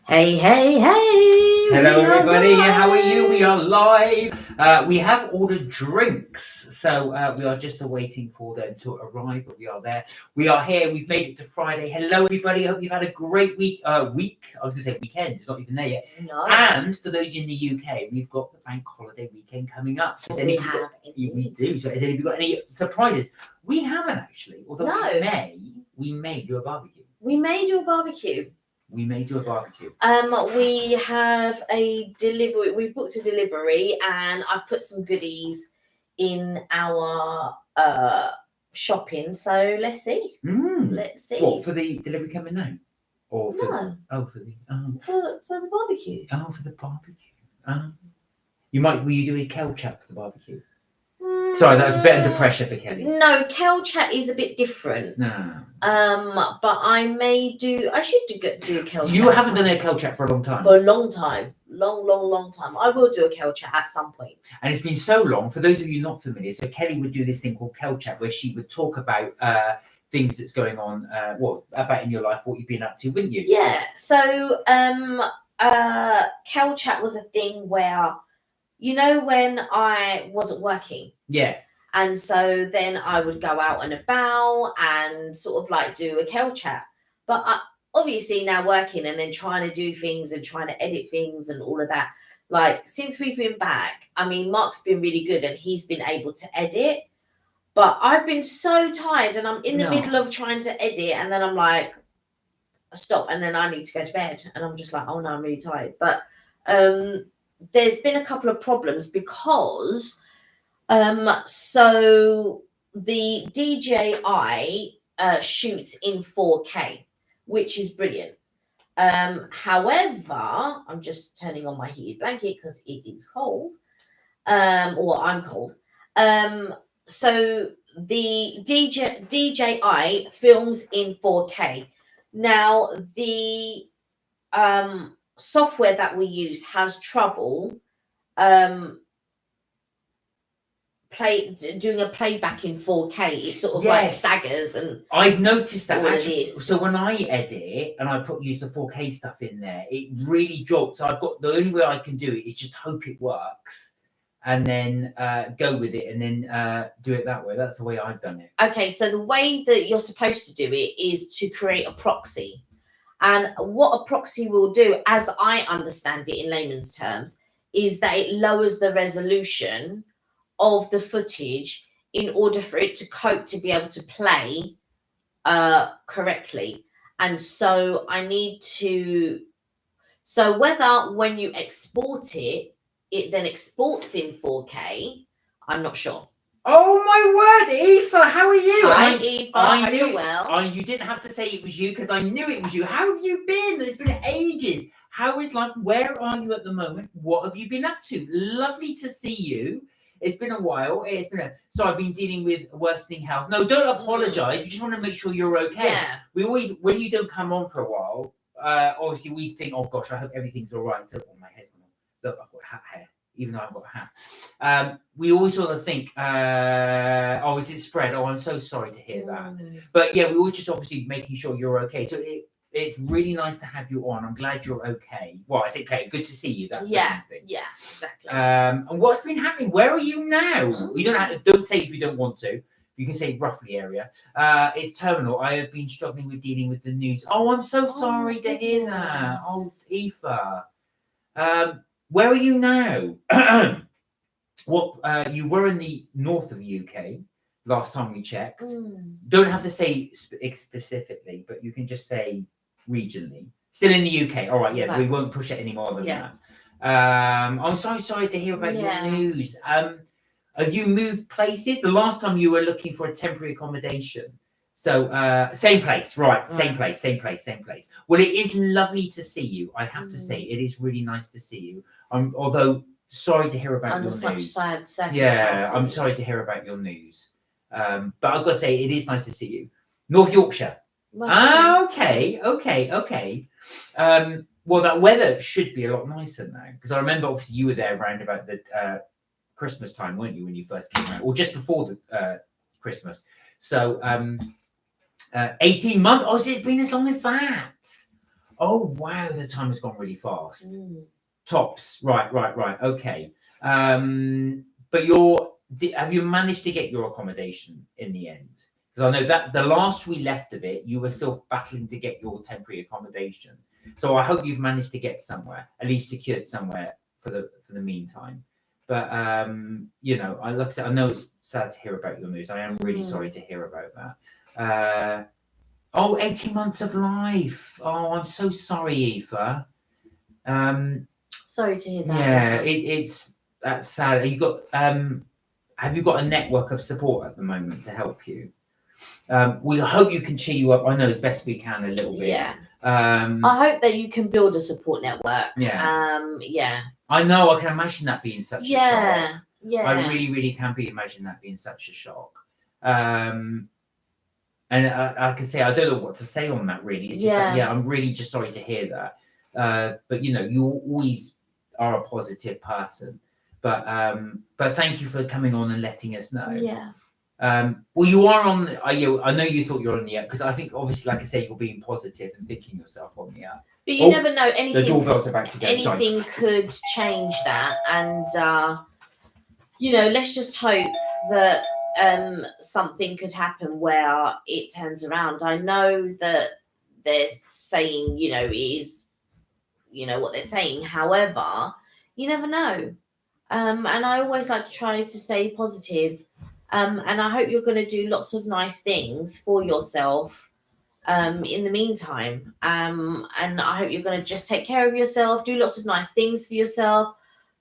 Hey, hey, hey! Hello, everybody. How are you? We are live. We have ordered drinks, so we are just awaiting for them to arrive. But we are there. We are here. We've made it to Friday. Hello, everybody. Hope you've had a great week. I was going to say weekend. It's not even there yet. No. And for those in the UK, we've got the bank holiday weekend coming up. So We have. We do. So has anybody got any surprises? We haven't actually. Although No. we may do a barbecue. We may do a barbecue. We may do a barbecue. We have a delivery. We've booked a delivery, and I've put some goodies in our shopping. So let's see. Let's see. What, for the delivery coming now? Or for No. for the For the barbecue. Oh, for the barbecue. Will you do a kel chat for the barbecue? Sorry, that was a bit under pressure for Kelly. No, kel chat is a bit different. No. But I may do. I should do a kel chat. You haven't done a kel chat for a long time. For a long time. Long time. I will do a kel chat at some point. And it's been so long. For those of you not familiar, so Kelly would do this thing called kel chat, where she would talk about things that's going on, about in your life, what you've been up to, wouldn't you? Yeah. So kel chat was a thing where, when I wasn't working. Yes. And so then I would go out and about and sort of like do a kel chat. But obviously now working and then trying to do things and trying to edit things and all of that. Like since we've been back, I mean, Mark's been really good and he's been able to edit. But I've been so tired and I'm in the middle of trying to edit and then I'm like, stop. And then I need to go to bed. And I'm just like, oh no, I'm really tired. But there's been a couple of problems because so the DJI shoots in 4K, which is brilliant. However, I'm just turning on my heated blanket because it is cold. Or I'm cold. So the DJI films in 4K. Now the software that we use has trouble doing a playback in 4K. It sort of like staggers, and I've noticed that actually. So when I edit and I use the 4K stuff in there, it really drops. So I've got the only way I can do it is just hope it works, and then go with it, and then do it that way. That's the way I've done it. Okay, so the way that you're supposed to do it is to create a proxy, and what a proxy will do, as I understand it in layman's terms, is that it lowers the resolution of the footage in order for it to cope to be able to play correctly. And so I need to, so whether when you export it, it then exports in 4K, I'm not sure. Oh my word, Aoife, how are you? Hi, Aoife, I knew well. You didn't have to say it was you because I knew it was you. How have you been? It's been ages. How is life? Where are you at the moment? What have you been up to? Lovely to see you. It's been a while. So I've been dealing with worsening health. No, don't apologise. We just want to make sure you're okay. Yeah. We always, when you don't come on for a while, obviously we think, oh gosh, I hope everything's all right. So my head's gone. Look, I've got hat hair, even though I've got a hat. We always sort of think, oh, is it spread? Oh, I'm so sorry to hear that. But yeah, we were just obviously making sure you're okay. So it's really nice to have you on. I'm glad you're okay. Well, I say okay. Good to see you. That's the main thing. Yeah, exactly. And what's been happening? Where are you now? You don't say if you don't want to. You can say roughly area. It's terminal. I have been struggling with dealing with the news. Oh, I'm so sorry to hear that. Oh, Aoife. Where are you now? You were in the north of the UK last time we checked. Don't have to say specifically, but you can just say regionally. Still in the UK. All right, yeah, we won't push it any more than that. I'm so sorry to hear about your news. Have you moved places? The last time you were looking for a temporary accommodation. So same place, right? Same place. Well, it is lovely to see you. I have to say, it is really nice to see you. Although sorry to hear about your news. Sad circumstances. Yeah, I'm sorry to hear about your news. But I've got to say, it is nice to see you. North Yorkshire. Okay. Well, that weather should be a lot nicer now, because I remember obviously you were there around about the Christmas time, weren't you, when you first came around, or just before the Christmas? So 18 months. Oh, so it's been as long as that. Oh wow, the time has gone really fast. Tops, right. Okay. But have you managed to get your accommodation in the end? Because I know that the last we left of it, you were still battling to get your temporary accommodation. So I hope you've managed to get somewhere, at least secured somewhere for the meantime. But like I said, I know it's sad to hear about your news. I am really sorry to hear about that. 18 months of life. Oh, I'm so sorry, Aoife. Sorry to hear that. Yeah, that's sad. Have you got a network of support at the moment to help you? We hope you can cheer you up. I know as best we can a little bit. Yeah. I hope that you can build a support network. Yeah. Yeah. I know. I can imagine that being such a shock. Yeah. I really, really can imagine that being such a shock. And I can say I don't know what to say on that. Really, it's just I'm really just sorry to hear that. But you always are a positive person. But thank you for coming on and letting us know. Yeah. Well, you are on. I know you thought you were on the app because I think obviously, like I say, you're being positive and thinking yourself on the app. But you never know. Anything. The doorbell's about to go. Anything could change that, and let's just hope that something could happen where it turns around. I know that they're saying, it is, what they're saying. However, you never know. And I always like to try to stay positive. And I hope you're going to do lots of nice things for yourself in the meantime. And I hope you're going to just take care of yourself, do lots of nice things for yourself,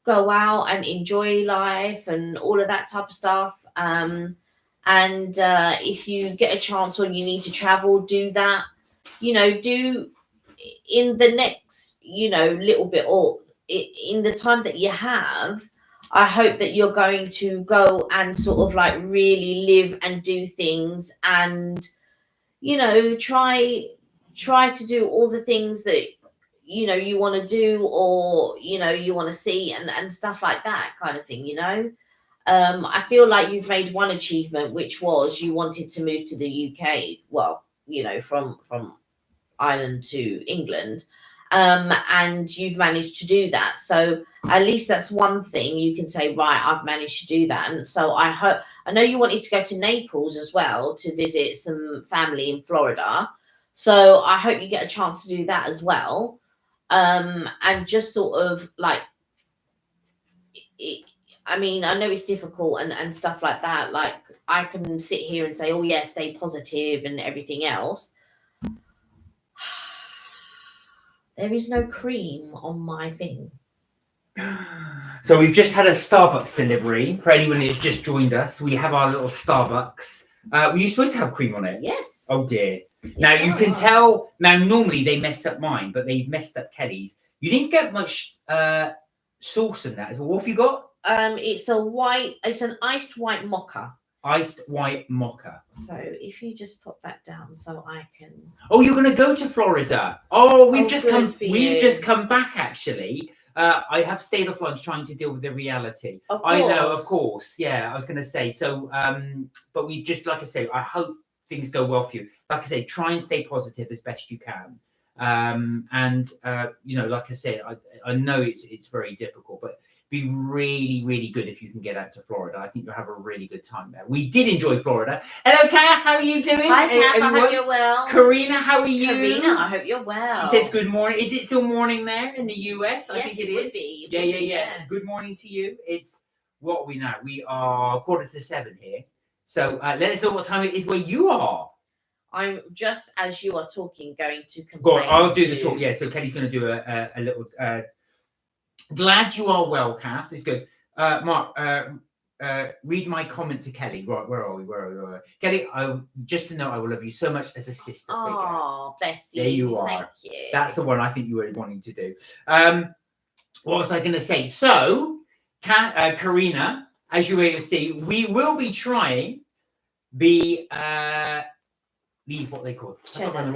go out and enjoy life and all of that type of stuff. And if you get a chance or you need to travel, do that. Do in the next, little bit or in the time that you have. I hope that you're going to go and sort of like really live and do things and, try to do all the things that, you want to do or, you want to see and stuff like that kind of thing, I feel like you've made one achievement, which was you wanted to move to the UK. Well, from Ireland to England. And you've managed to do that. So at least that's one thing you can say, right, I've managed to do that. And so I know you wanted to go to Naples as well to visit some family in Florida. So I hope you get a chance to do that as well. And just sort of like, I know it's difficult and stuff like that. Like I can sit here and say, oh yeah, stay positive and everything else. There is no cream on my thing. So we've just had a Starbucks delivery. For anyone who's just joined us, we have our little Starbucks. Were you supposed to have cream on it? Yes. Oh dear. Now you can tell. Now normally they messed up mine, but they messed up Kelly's. You didn't get much sauce in that. What have you got? It's an iced white mocha. Iced white mocha. So if you just put that down so I can. Oh, you're going to go to Florida. Oh, we've just come back actually. I have stayed off lunch trying to deal with the reality. I know, of course. Yeah, I was going to say. So, but we just, like I say, I hope things go well for you. Like I say, try and stay positive as best you can. Like I said, I know it's very difficult, but be really, really good if you can get out to Florida. I think you'll have a really good time there. We did enjoy Florida. Hello, Kath. How are you doing? Hi, Kath. I hope you're well. Karina, how are you? Karina, I hope you're well. She said good morning. Is it still morning there in the US? I think it is. Would be. Yeah. Good morning to you. It's what are we now? We are 6:45 here. So let us know what time it is where you are. I'm just as you are talking going to complain. Go on, I'll do the talk. Yeah, so Kelly's going to do a little. Glad you are well, Kath. It's good. Mark, read my comment to Kelly. Right, where are we? Kelly, just to know I will love you so much as a sister figure. Oh, bless you. There you are. Thank you. That's the one I think you were wanting to do. What was I going to say? So, Karina, as you will see, we will be trying the what they call cheddar. I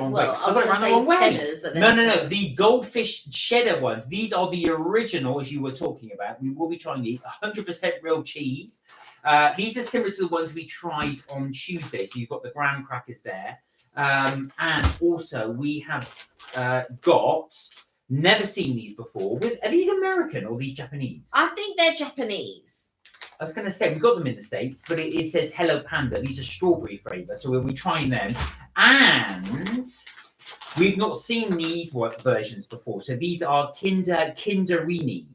No. The goldfish cheddar ones. These are the original, as you were talking about. We will be trying these 100% real cheese. These are similar to the ones we tried on Tuesday. So you've got the graham crackers there. And also we have got never seen these before. Are these American or these Japanese? I think they're Japanese. I was going to say we got them in the States, but it says Hello Panda. These are strawberry flavour, so we'll be trying them. And we've not seen these versions before, so these are Kinderini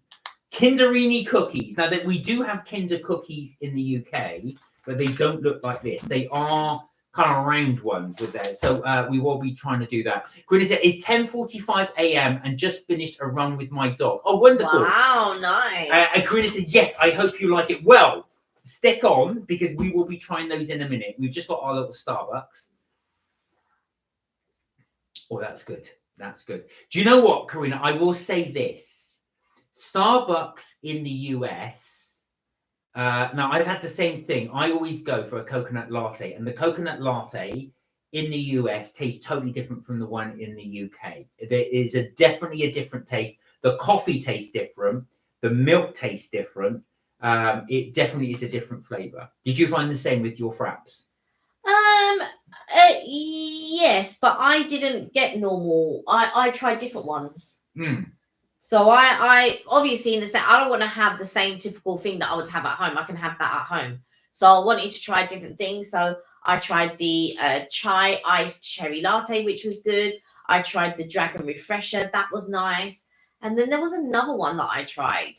cookies. Now that we do have Kinder cookies in the UK, but they don't look like this. They are kind of round ones with there. So we will be trying to do that. Quinn said, it's 10:45 a.m. and just finished a run with my dog. Oh, wonderful. Wow, nice. And Quinn says, yes, I hope you like it. Well, stick on because we will be trying those in a minute. We've just got our little Starbucks. Oh, that's good. That's good. Do you know what, Karina? I will say this. Starbucks in the US, now I've had the same thing. I always go for a coconut latte, and the coconut latte in the US tastes totally different from the one in the UK. There is definitely a different taste. The coffee tastes different. The milk tastes different. It definitely is a different flavor. Did you find the same with your fraps? Yes, but I didn't get normal. I tried different ones. Mm. So I obviously in the set, I don't want to have the same typical thing that I would have at home. I can have that at home. So I wanted to try different things. So I tried the chai iced cherry latte, which was good. I tried the dragon refresher. That was nice. And then there was another one that I tried.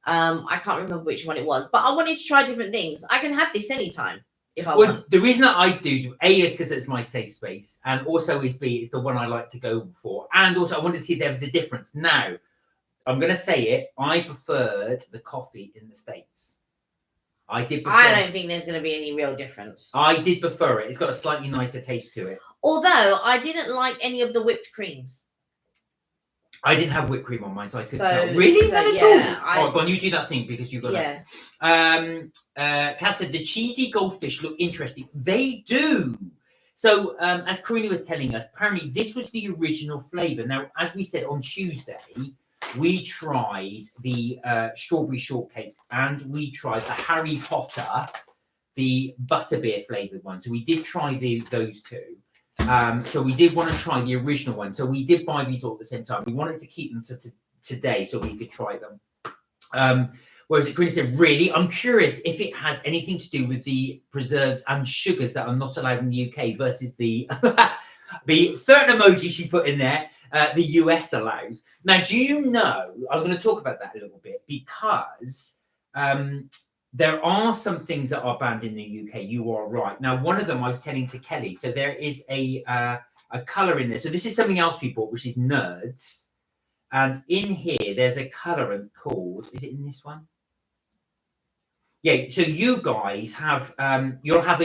I can't remember which one it was, but I wanted to try different things. I can have this anytime if I want. The reason that I do, A, is because it's my safe space. And also is B, it's the one I like to go for. And also I wanted to see if there was a difference. Now, I'm going to say it. I preferred the coffee in the States. I did prefer I don't think there's going to be any real difference. I did prefer it. It's got a slightly nicer taste to it. Although I didn't like any of the whipped creams. I didn't have whipped cream on mine, so I couldn't tell. Really? Not at all? Go on, you do that thing because you got it. Kat said, the cheesy goldfish look interesting. They do. So, as Karina was telling us, apparently this was the original flavour. Now, as we said on Tuesday, we tried the strawberry shortcake and we tried the Harry Potter, the butterbeer flavoured one. So we did try those two. So we did want to try the original one. So we did buy these all at the same time. We wanted to keep them to today so we could try them. Whereas Karina said, really? I'm curious if it has anything to do with the preserves and sugars that are not allowed in the UK versus the the certain emoji she put in there, the US allows. Now, do you know, I'm going to talk about that a little bit because there are some things that are banned in the UK. You are right. Now, one of them I was telling to Kelly. So there is a colour in there. So this is something else we bought, which is Nerds. And in here, there's a colorant called, is it in this one? Yeah, so you guys have, you'll have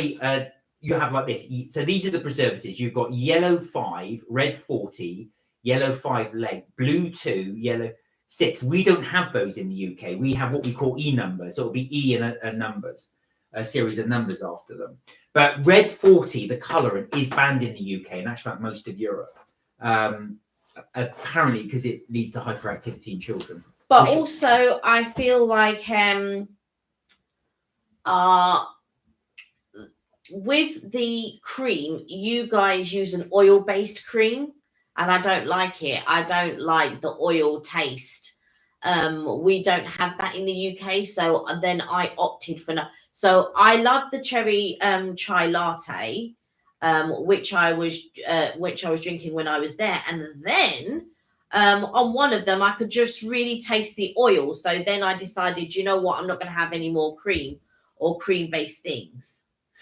you have like this. So these are the preservatives. You've got yellow 5, red 40, yellow 5 late, blue 2, yellow 6. We don't have those in the UK. We have what we call E numbers. So it'll be E and a numbers, a series of numbers after them. But red 40, the colorant, is banned in the UK and actually most of Europe. Apparently because it leads to hyperactivity in children. But also I feel like with the cream, you guys use an oil-based cream, and I don't like it. I don't like the oil taste. We don't have that in the UK, so then I opted for no. So I love the cherry chai latte, which I was drinking when I was there, and then on one of them I could just really taste the oil. So then I decided, you know what, I'm not going to have any more cream or cream-based things.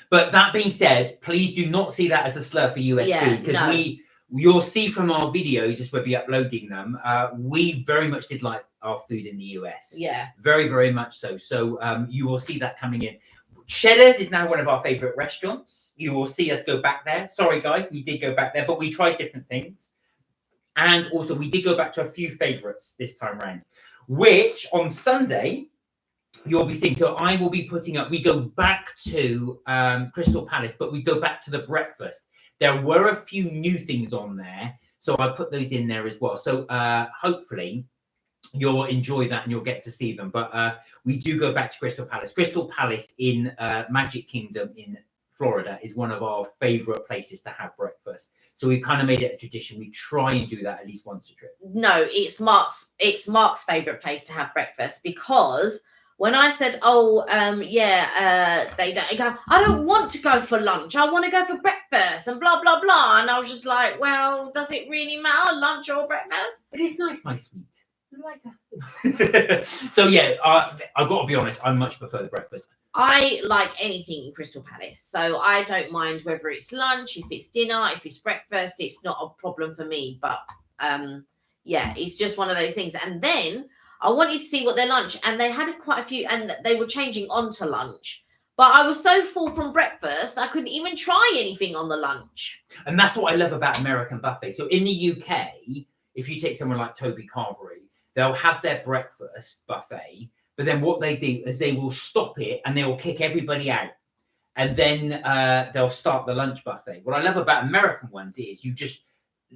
But that being said, please do not see that as a slur for US food, because you'll see from our videos, as we'll be uploading them, we very much did like our food in the US. Yeah. Very, very much so. So you will see that coming in. Cheddar's is now one of our favourite restaurants. You will see us go back there. Sorry, guys, we did go back there, but we tried different things. And also, we did go back to a few favourites this time around, which on Sunday, you'll be seeing. So I will be putting up, we go back to Crystal Palace, but we go back to the breakfast. There were a few new things on there, so I put those in there as well. So hopefully you'll enjoy that and you'll get to see them. But we do go back to Crystal Palace. Crystal Palace in Magic Kingdom in Florida is one of our favorite places to have breakfast. So we kind of made it a tradition. We try and do that at least once a trip. No, it's Mark's favorite place to have breakfast, because when I said, they don't go, I don't want to go for lunch, I want to go for breakfast and blah blah blah, and I was just like, well, does it really matter, lunch or breakfast? It is nice, my sweet. I like that. So yeah, I've got to be honest, I much prefer the breakfast. I like anything in Crystal Palace, so I don't mind whether it's lunch, if it's dinner, if it's breakfast. It's not a problem for me. But yeah, it's just one of those things. And then I wanted to see what their lunch, and they had quite a few, and they were changing onto lunch. But I was so full from breakfast, I couldn't even try anything on the lunch. And that's what I love about American buffet. So in the UK, if you take someone like Toby Carvery, they'll have their breakfast buffet. But then what they do is they will stop it and they will kick everybody out. And then they'll start the lunch buffet. What I love about American ones is you just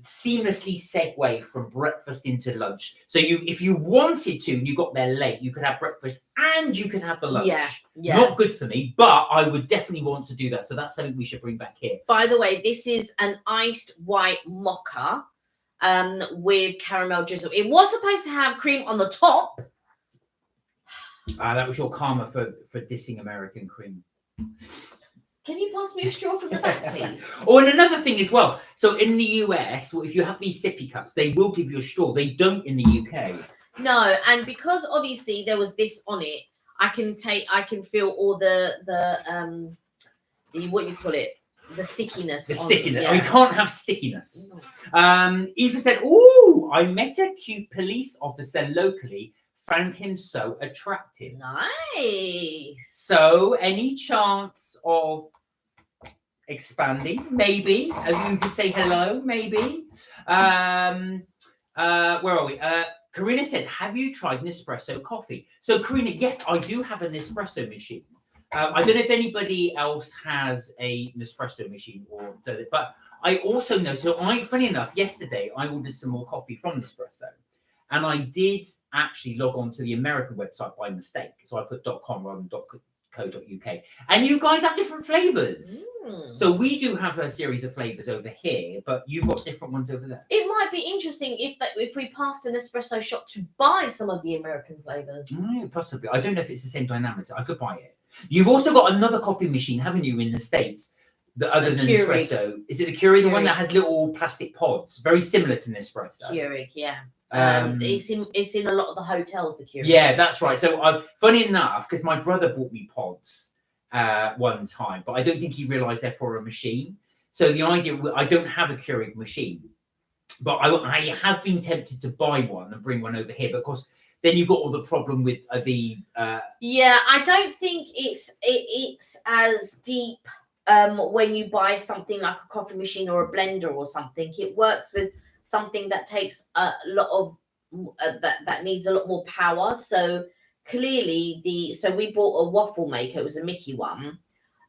seamlessly segue from breakfast into lunch. So if you wanted to and you got there late, you could have breakfast and you could have the lunch. Yeah. Not good for me, but I would definitely want to do that. So that's something we should bring back here. By the way, this is an iced white mocha with caramel drizzle. It was supposed to have cream on the top. That was your karma for dissing American cream. Can you pass me a straw from the back, please? Oh, and another thing as well. So in the US, if you have these sippy cups, they will give you a straw. They don't in the UK. No, and because obviously there was this on it, I can feel all the what you call it, the stickiness. The stickiness. Yeah. We can't have stickiness. Eva said, "Oh, I met a cute police officer locally. Found him so attractive." Nice. So, any chance of expanding? Maybe. As you could say hello, maybe. Where are we? Karina said, "Have you tried Nespresso coffee?" So, Karina, yes, I do have a Nespresso machine. I don't know if anybody else has a Nespresso machine or does it, but I also know. So, funny enough, yesterday I ordered some more coffee from Nespresso. And I did actually log on to the American website by mistake. So I put .com rather than .co.uk. And you guys have different flavors. So we do have a series of flavors over here, but you've got different ones over there. It might be interesting if we passed an espresso shop to buy some of the American flavors. Possibly. I don't know if it's the same dynamics. I could buy it. You've also got another coffee machine, haven't you, in the States? Other than Keurig. Nespresso. Is it the Keurig, the one that has little plastic pods? Very similar to Nespresso. Keurig, yeah. It's in a lot of the hotels, the Keurig. Yeah, that's right. So funny enough, because my brother bought me pods one time, but I don't think he realized they're for a machine. So the idea, I don't have a Keurig machine, but I have been tempted to buy one and bring one over here. But of course, then you've got all the problem with the. Yeah, I don't think it's as deep when you buy something like a coffee machine or a blender or something. It works with something that takes a lot of that needs a lot more power. So clearly so we bought a waffle maker. It was a Mickey one,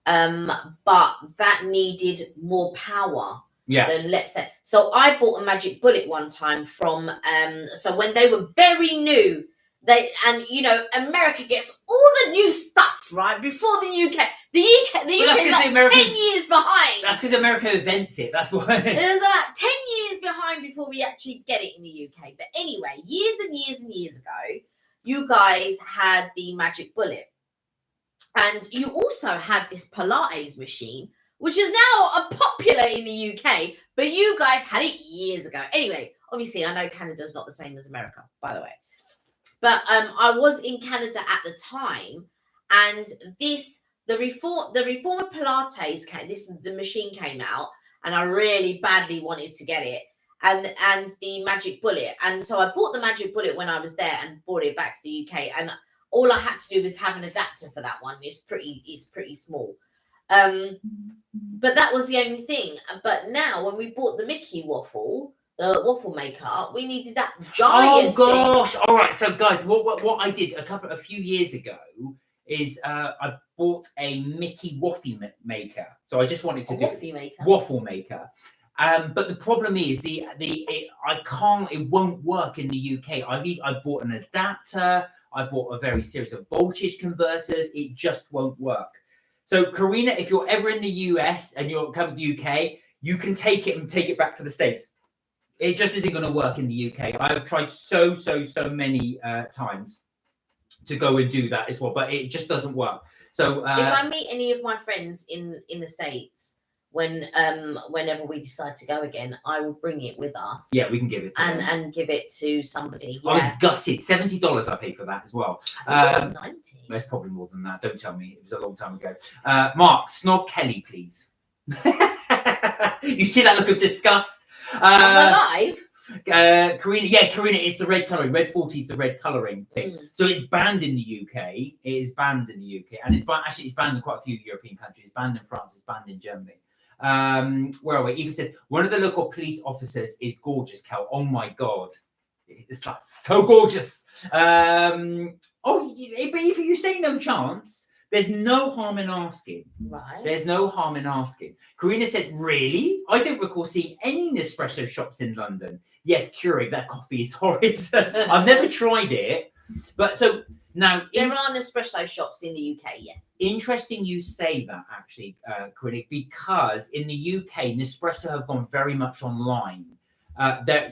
but that needed more power. Yeah. Than, let's say. So I bought a Magic Bullet one time from so when they were very new. America gets all the new stuff right before the UK. The UK is like 10 years behind. That's because America invents it. That's why. It was about 10 years behind before we actually get it in the UK. But anyway, years and years and years ago, you guys had the Magic Bullet. And you also had this Pilates machine, which is now popular in the UK. But you guys had it years ago. Anyway, obviously, I know Canada's not the same as America, by the way. But I was in Canada at the time, and the Reformer Pilates the machine came out, and I really badly wanted to get it, and the Magic Bullet, and so I bought the Magic Bullet when I was there and brought it back to the UK, and all I had to do was have an adapter for that one. It's pretty small, but that was the only thing. But now when we bought the Mickey waffle. The waffle maker, we needed that giant. Oh gosh! Thing. All right, so guys, what I did a few years ago is I bought a Mickey waffle maker. So I just wanted to do waffle maker. But the problem is it won't work in the UK. I bought an adapter. I bought a very series of voltage converters. It just won't work. So Karina, if you're ever in the US and you're coming to the UK, you can take it and take it back to the States. It just isn't going to work in the UK. I've tried so many times to go and do that as well, but it just doesn't work. So if I meet any of my friends in the States, whenever we decide to go again, I will bring it with us. Yeah, we can give it to them. And give it to somebody. I was gutted. $70 I paid for that as well. I think it was 90. It's probably more than that. Don't tell me. It was a long time ago. Mark, snog Kelly, please. You see that look of disgust? Am I live? Karina, it's the red colouring. Red 40 is the red colouring thing. So it's banned in the UK. It is banned in the UK, and it's banned in quite a few European countries. It's banned in France. It's banned in Germany. Where are we? Eva said one of the local police officers is gorgeous, Cal. Oh my god, it's like so gorgeous. But if you say no chance, there's no harm in asking. Right. There's no harm in asking. Karina said, really? I don't recall seeing any Nespresso shops in London. Yes, Keurig, that coffee is horrid. I've never tried it. But so now there are Nespresso shops in the UK, yes. Interesting you say that actually, Karina, because in the UK, Nespresso have gone very much online.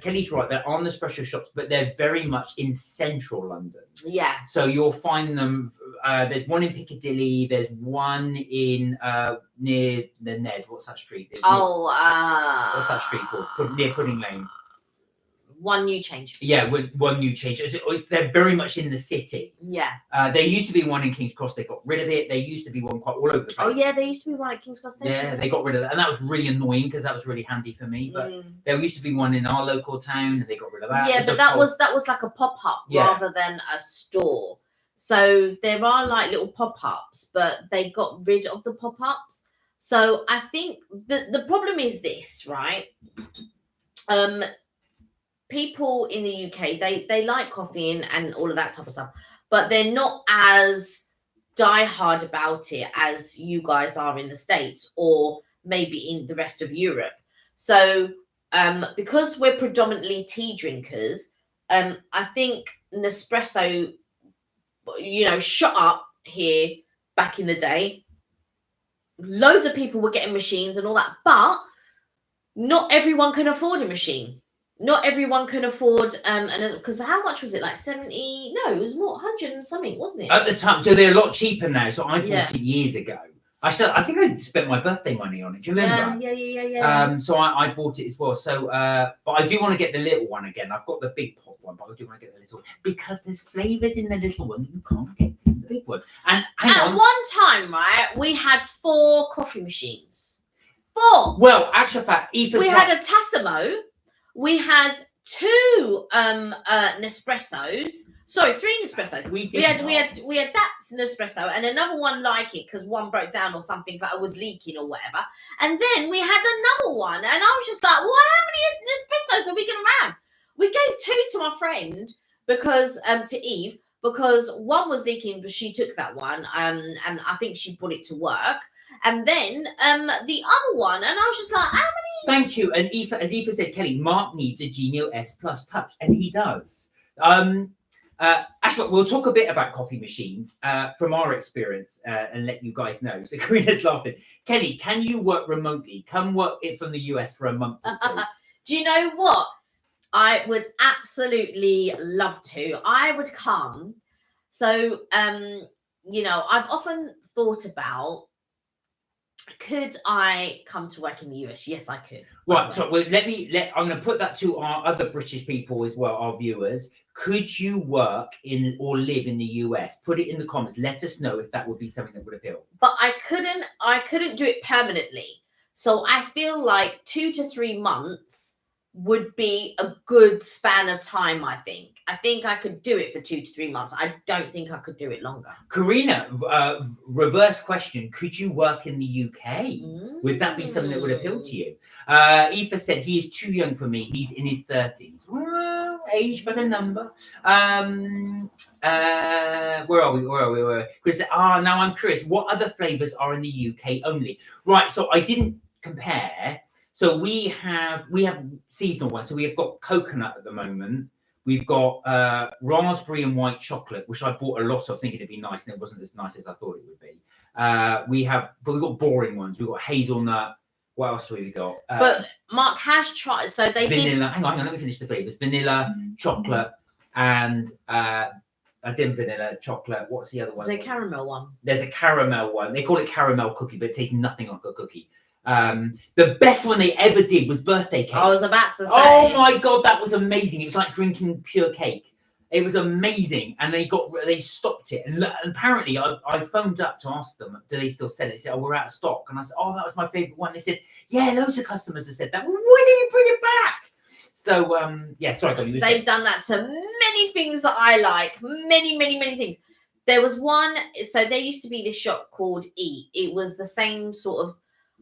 Kelly's right, there are Nespresso shops, but they're very much in central London. Yeah. So you'll find them. There's one in Piccadilly. There's one in near the Ned. What's that street? What's that street called? Near Pudding Lane. One New Change. Yeah, one New Change. They're very much in the city. Yeah. There used to be one in King's Cross. They got rid of it. There used to be one quite all over the place. Oh yeah, there used to be one at King's Cross Station. Yeah, they got rid of that, and that was really annoying because that was really handy for me. But there used to be one in our local town, and they got rid of that. Yeah, but that was like a pop-up rather than a store. So there are like little pop-ups, but they got rid of the pop-ups. So I think the problem is this, right? People in the UK, they like coffee and all of that type of stuff, but they're not as diehard about it as you guys are in the States or maybe in the rest of Europe. So because we're predominantly tea drinkers, I think Nespresso, shot up here back in the day. Loads of people were getting machines and all that, but not everyone can afford a machine. Not everyone can afford because how much was it? Like 70? No, it was more 100 and something, wasn't it? At the time, so they're a lot cheaper now. So I bought it years ago. I think I spent my birthday money on it. Do you remember? Yeah. So I bought it as well. So, but I do want to get the little one again. I've got the big pot one, but I do want to get the little one because there's flavors in the little one that you can't get in the big one. And at one time, right, we had 4 coffee machines. 4. Well, actually, fact, we had a Tassimo. We had 2 Nespressos. Sorry, 3 Nespressos. We had that Nespresso and another one like it because one broke down or something like it was leaking or whatever. And then we had another one, and I was just like, "Well, how many Nespressos are we gonna have?" We gave 2 to my friend because to Eve because one was leaking, but she took that one, and I think she put it to work. And then the other one, and I was just like, how many? Thank you. And as Aoife said, Kelly, Mark needs a Genial S Plus Touch, and he does. Actually, we'll talk a bit about coffee machines from our experience and let you guys know. So Karina's laughing. Kelly, can you work remotely? Come work it from the US for a month or 2. Do you know what? I would absolutely love to. I would come. So, I've often thought about, could I come to work in the US? Yes, I could. Right. So I'm going to put that to our other British people as well, our viewers. Could you work in or live in the US? Put it in the comments. Let us know if that would be something that would appeal. But I couldn't do it permanently. So I feel like 2 to 3 months would be a good span of time, I think. I think I could do it for 2 to 3 months. I don't think I could do it longer. Karina, reverse question. Could you work in the UK? Would that be something that would appeal to you? Aoife said, he is too young for me. He's in his 30s. Well, age but a number. Where are we? Chris said, now I'm curious. What other flavours are in the UK only? Right, so I didn't compare. So we have seasonal ones. So we have got coconut at the moment. We've got raspberry and white chocolate, which I bought a lot of thinking it'd be nice, and it wasn't as nice as I thought it would be. We've got boring ones. We've got hazelnut. What else have we got? But Mark has tried. So they vanilla. Hang on, let me finish the flavors. Vanilla, chocolate, and I did vanilla, chocolate. What's the other one? There's a caramel one. There's a caramel one. They call it caramel cookie, but it tastes nothing like a cookie. The best one they ever did was birthday cake. I was about to say. Oh my god, that was amazing! It was like drinking pure cake. It was amazing, and they stopped it. And apparently, I phoned up to ask them, do they still sell it? They said, oh, we're out of stock. And I said, oh, that was my favourite one. They said, yeah, loads of customers have said that. Well, why didn't you bring it back? So, yeah, sorry, Connie, they've done that to many things that I like. Many, many, many things. There was one. So there used to be this shop called Eat. It was the same sort of.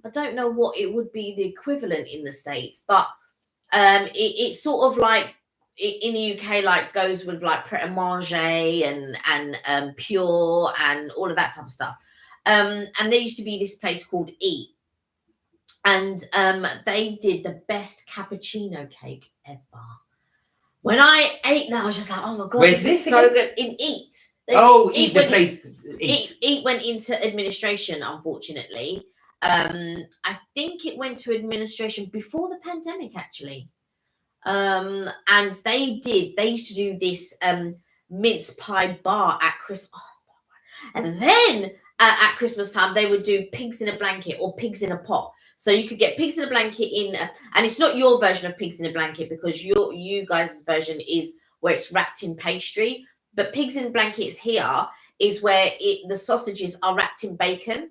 I don't know what it would be the equivalent in the States, but it's sort of like. In the UK, like goes with like Pret a Manger and Pure and all of that type of stuff. And there used to be this place called Eat, and they did the best cappuccino cake ever. When I ate that, I was just like, oh my god, where's this this is so again? good. In Eat. Eat the place. Eat went into administration, unfortunately. I think it went to administration before the pandemic, actually. And they used to do this mince pie bar at Christmas. Oh, and then at Christmas time, they would do pigs in a blanket or pigs in a pot. So you could get pigs in a blanket and it's not your version of pigs in a blanket because you guys' version is where it's wrapped in pastry. But pigs in blankets here is where the sausages are wrapped in bacon.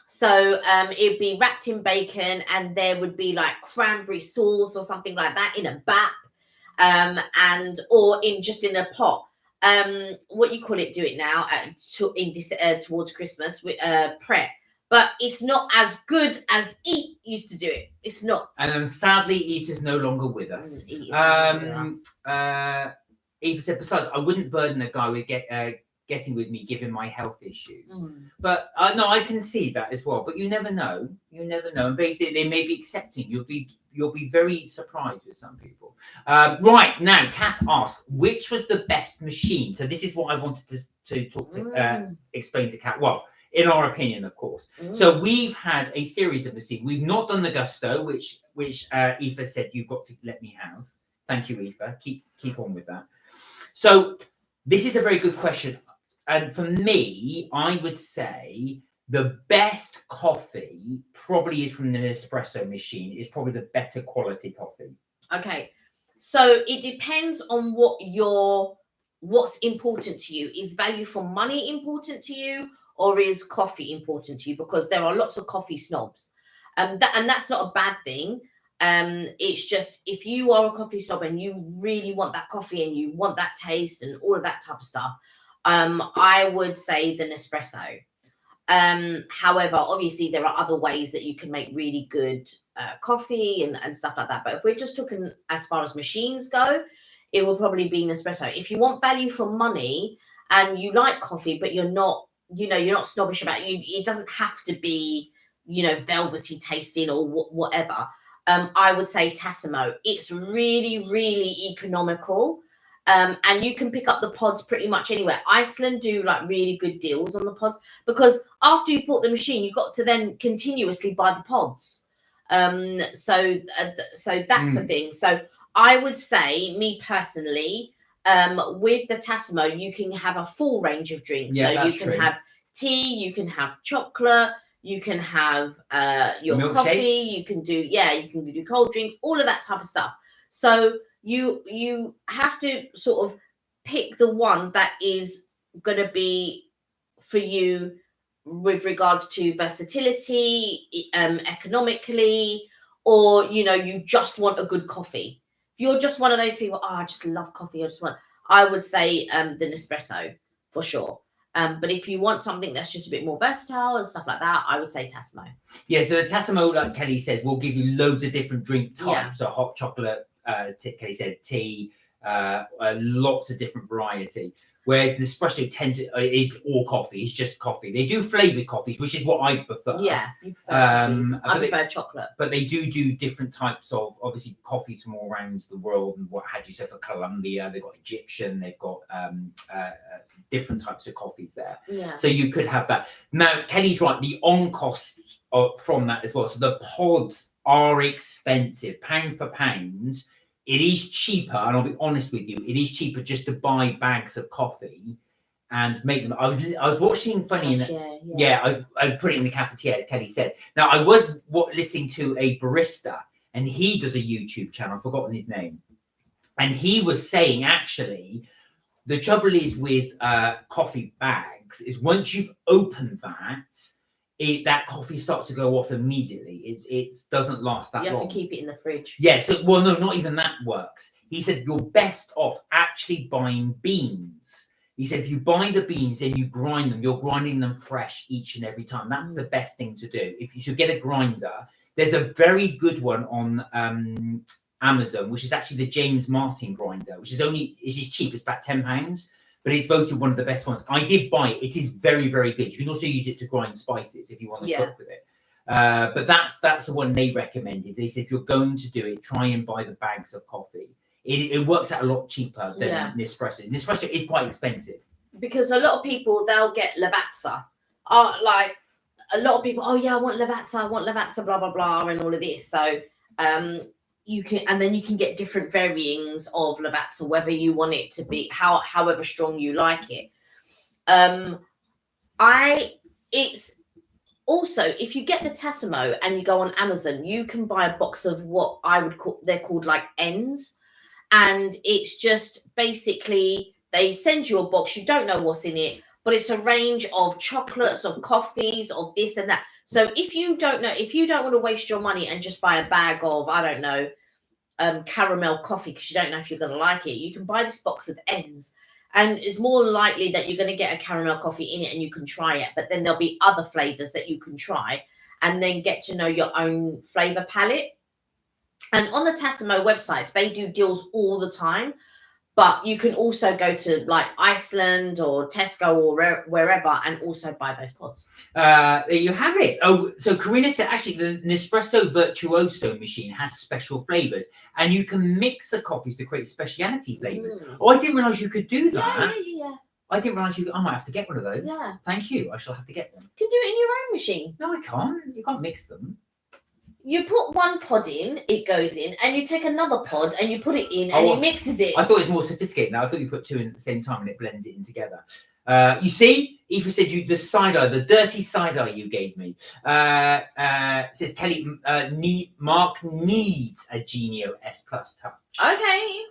So it'd be wrapped in bacon and there would be like cranberry sauce or something like that in a bap or in a pot. What you call it, do it now towards Christmas with Pret. But it's not as good as Eat used to do it. It's not. And sadly, Eat is no longer with us. Eva said, besides, I wouldn't burden a guy with getting with me given my health issues. But no, I can see that as well. But you never know. And basically, they may be accepting. You'll be very surprised with some people. Right now, Kath asked, which was the best machine? So this is what I wanted to talk to explain to Kath. Well, in our opinion, of course. So we've had a series of machines. We've not done the Gusto, which Eva said you've got to let me have. Thank you, Eva. Keep on with that. So this is a very good question. And for me, I would say the best coffee probably is from the espresso machine. It's probably the better quality coffee. Okay. So it depends on what's important to you. Is value for money important to you, or is coffee important to you? Because there are lots of coffee snobs. And that's not a bad thing. It's just if you are a coffee snob and you really want that coffee and you want that taste and all of that type of stuff, I would say the Nespresso. However, obviously there are other ways that you can make really good coffee and stuff like that. But if we're just talking as far as machines go, it will probably be Nespresso. If you want value for money and you like coffee, but you're not snobbish about it, it doesn't have to be, velvety tasting or whatever. I would say Tassimo. It's really, really economical. And you can pick up the pods pretty much anywhere. Iceland do like really good deals on the pods because after you bought the machine, you've got to then continuously buy the pods. So that's the thing. So I would say, me personally, with the Tassimo, you can have a full range of drinks. Yeah, so you can have tea, you can have chocolate, you can have your milkshakes. Coffee, you can do cold drinks, all of that type of stuff. So you have to sort of pick the one that is going to be for you with regards to versatility, economically, or you just want a good coffee. If you're just one of those people, I just love coffee, I would say the Nespresso for sure. But if you want something that's just a bit more versatile and stuff like that, I would say Tassimo. Yeah, so the Tassimo, like Kelly says, will give you loads of different drink types. Yeah. So hot chocolate, Kelly said tea, lots of different variety. Whereas the Nespresso is all coffee. It's just coffee. They do flavoured coffees, which is what I prefer. Yeah, you prefer I prefer chocolate. But they do different types of, obviously, coffees from all around the world and what have you. So for Colombia, they've got Egyptian, they've got different types of coffees there. Yeah. So you could have that. Now, Kelly's right. The on costs from that as well. So the pods are expensive, pound for pound. It is cheaper, and I'll be honest with you, it is cheaper just to buy bags of coffee and make them. I was watching funny I put it in the cafetiere, as Kelly said. Now I was listening to a barista, and he does a YouTube channel. I've forgotten his name, and he was saying actually, the trouble is with coffee bags is once you've opened that coffee starts to go off immediately. It doesn't last that long. You have to keep it in the fridge. Yeah. So no, not even that works. He said you're best off actually buying beans. He said if you buy the beans and you grind them, you're grinding them fresh each and every time. That's the best thing to do. If you should get a grinder, there's a very good one on Amazon, which is actually the James Martin grinder, which is cheap. It's about £10, but it's voted one of the best ones. I did buy it. It is very, very good. You can also use it to grind spices if you want to cook with it. But that's the one they recommended. They said if you're going to do it, try and buy the bags of coffee. It works out a lot cheaper than Nespresso. Nespresso is quite expensive. Because a lot of people, they'll get Lavazza. Like a lot of people, I want Lavazza, blah, blah, blah, and all of this. So you can get different varyings of Lavazza, whether you want it to be however strong you like it. It's also, if you get the Tassimo and you go on Amazon, you can buy a box of what I would call, they're called like ends. And it's just basically, they send you a box, you don't know what's in it, but it's a range of chocolates, of coffees, of this and that. So if you don't want to waste your money and just buy a bag of, I don't know, caramel coffee, because you don't know if you're going to like it, you can buy this box of ends. And it's more likely that you're going to get a caramel coffee in it and you can try it. But then there'll be other flavors that you can try and then get to know your own flavor palette. And on the Tassimo websites, they do deals all the time. But you can also go to like Iceland or Tesco or wherever and also buy those pods. There you have it. Oh, so Karina said actually the Nespresso Virtuoso machine has special flavors and you can mix the coffees to create specialty flavors. Oh, I didn't realize you could do that. Yeah. I didn't realize I might have to get one of those. Yeah. Thank you. I shall have to get one. You can do it in your own machine. No, I can't. You can't mix them. You put one pod in, it goes in, and you take another pod and you put it in, and it mixes it. I thought it was more sophisticated now. I thought you put two in at the same time and it blends it in together. You see, Eva said the side eye, the dirty side eye you gave me. Says Kelly, Mark needs a Genio S Plus Touch. Okay.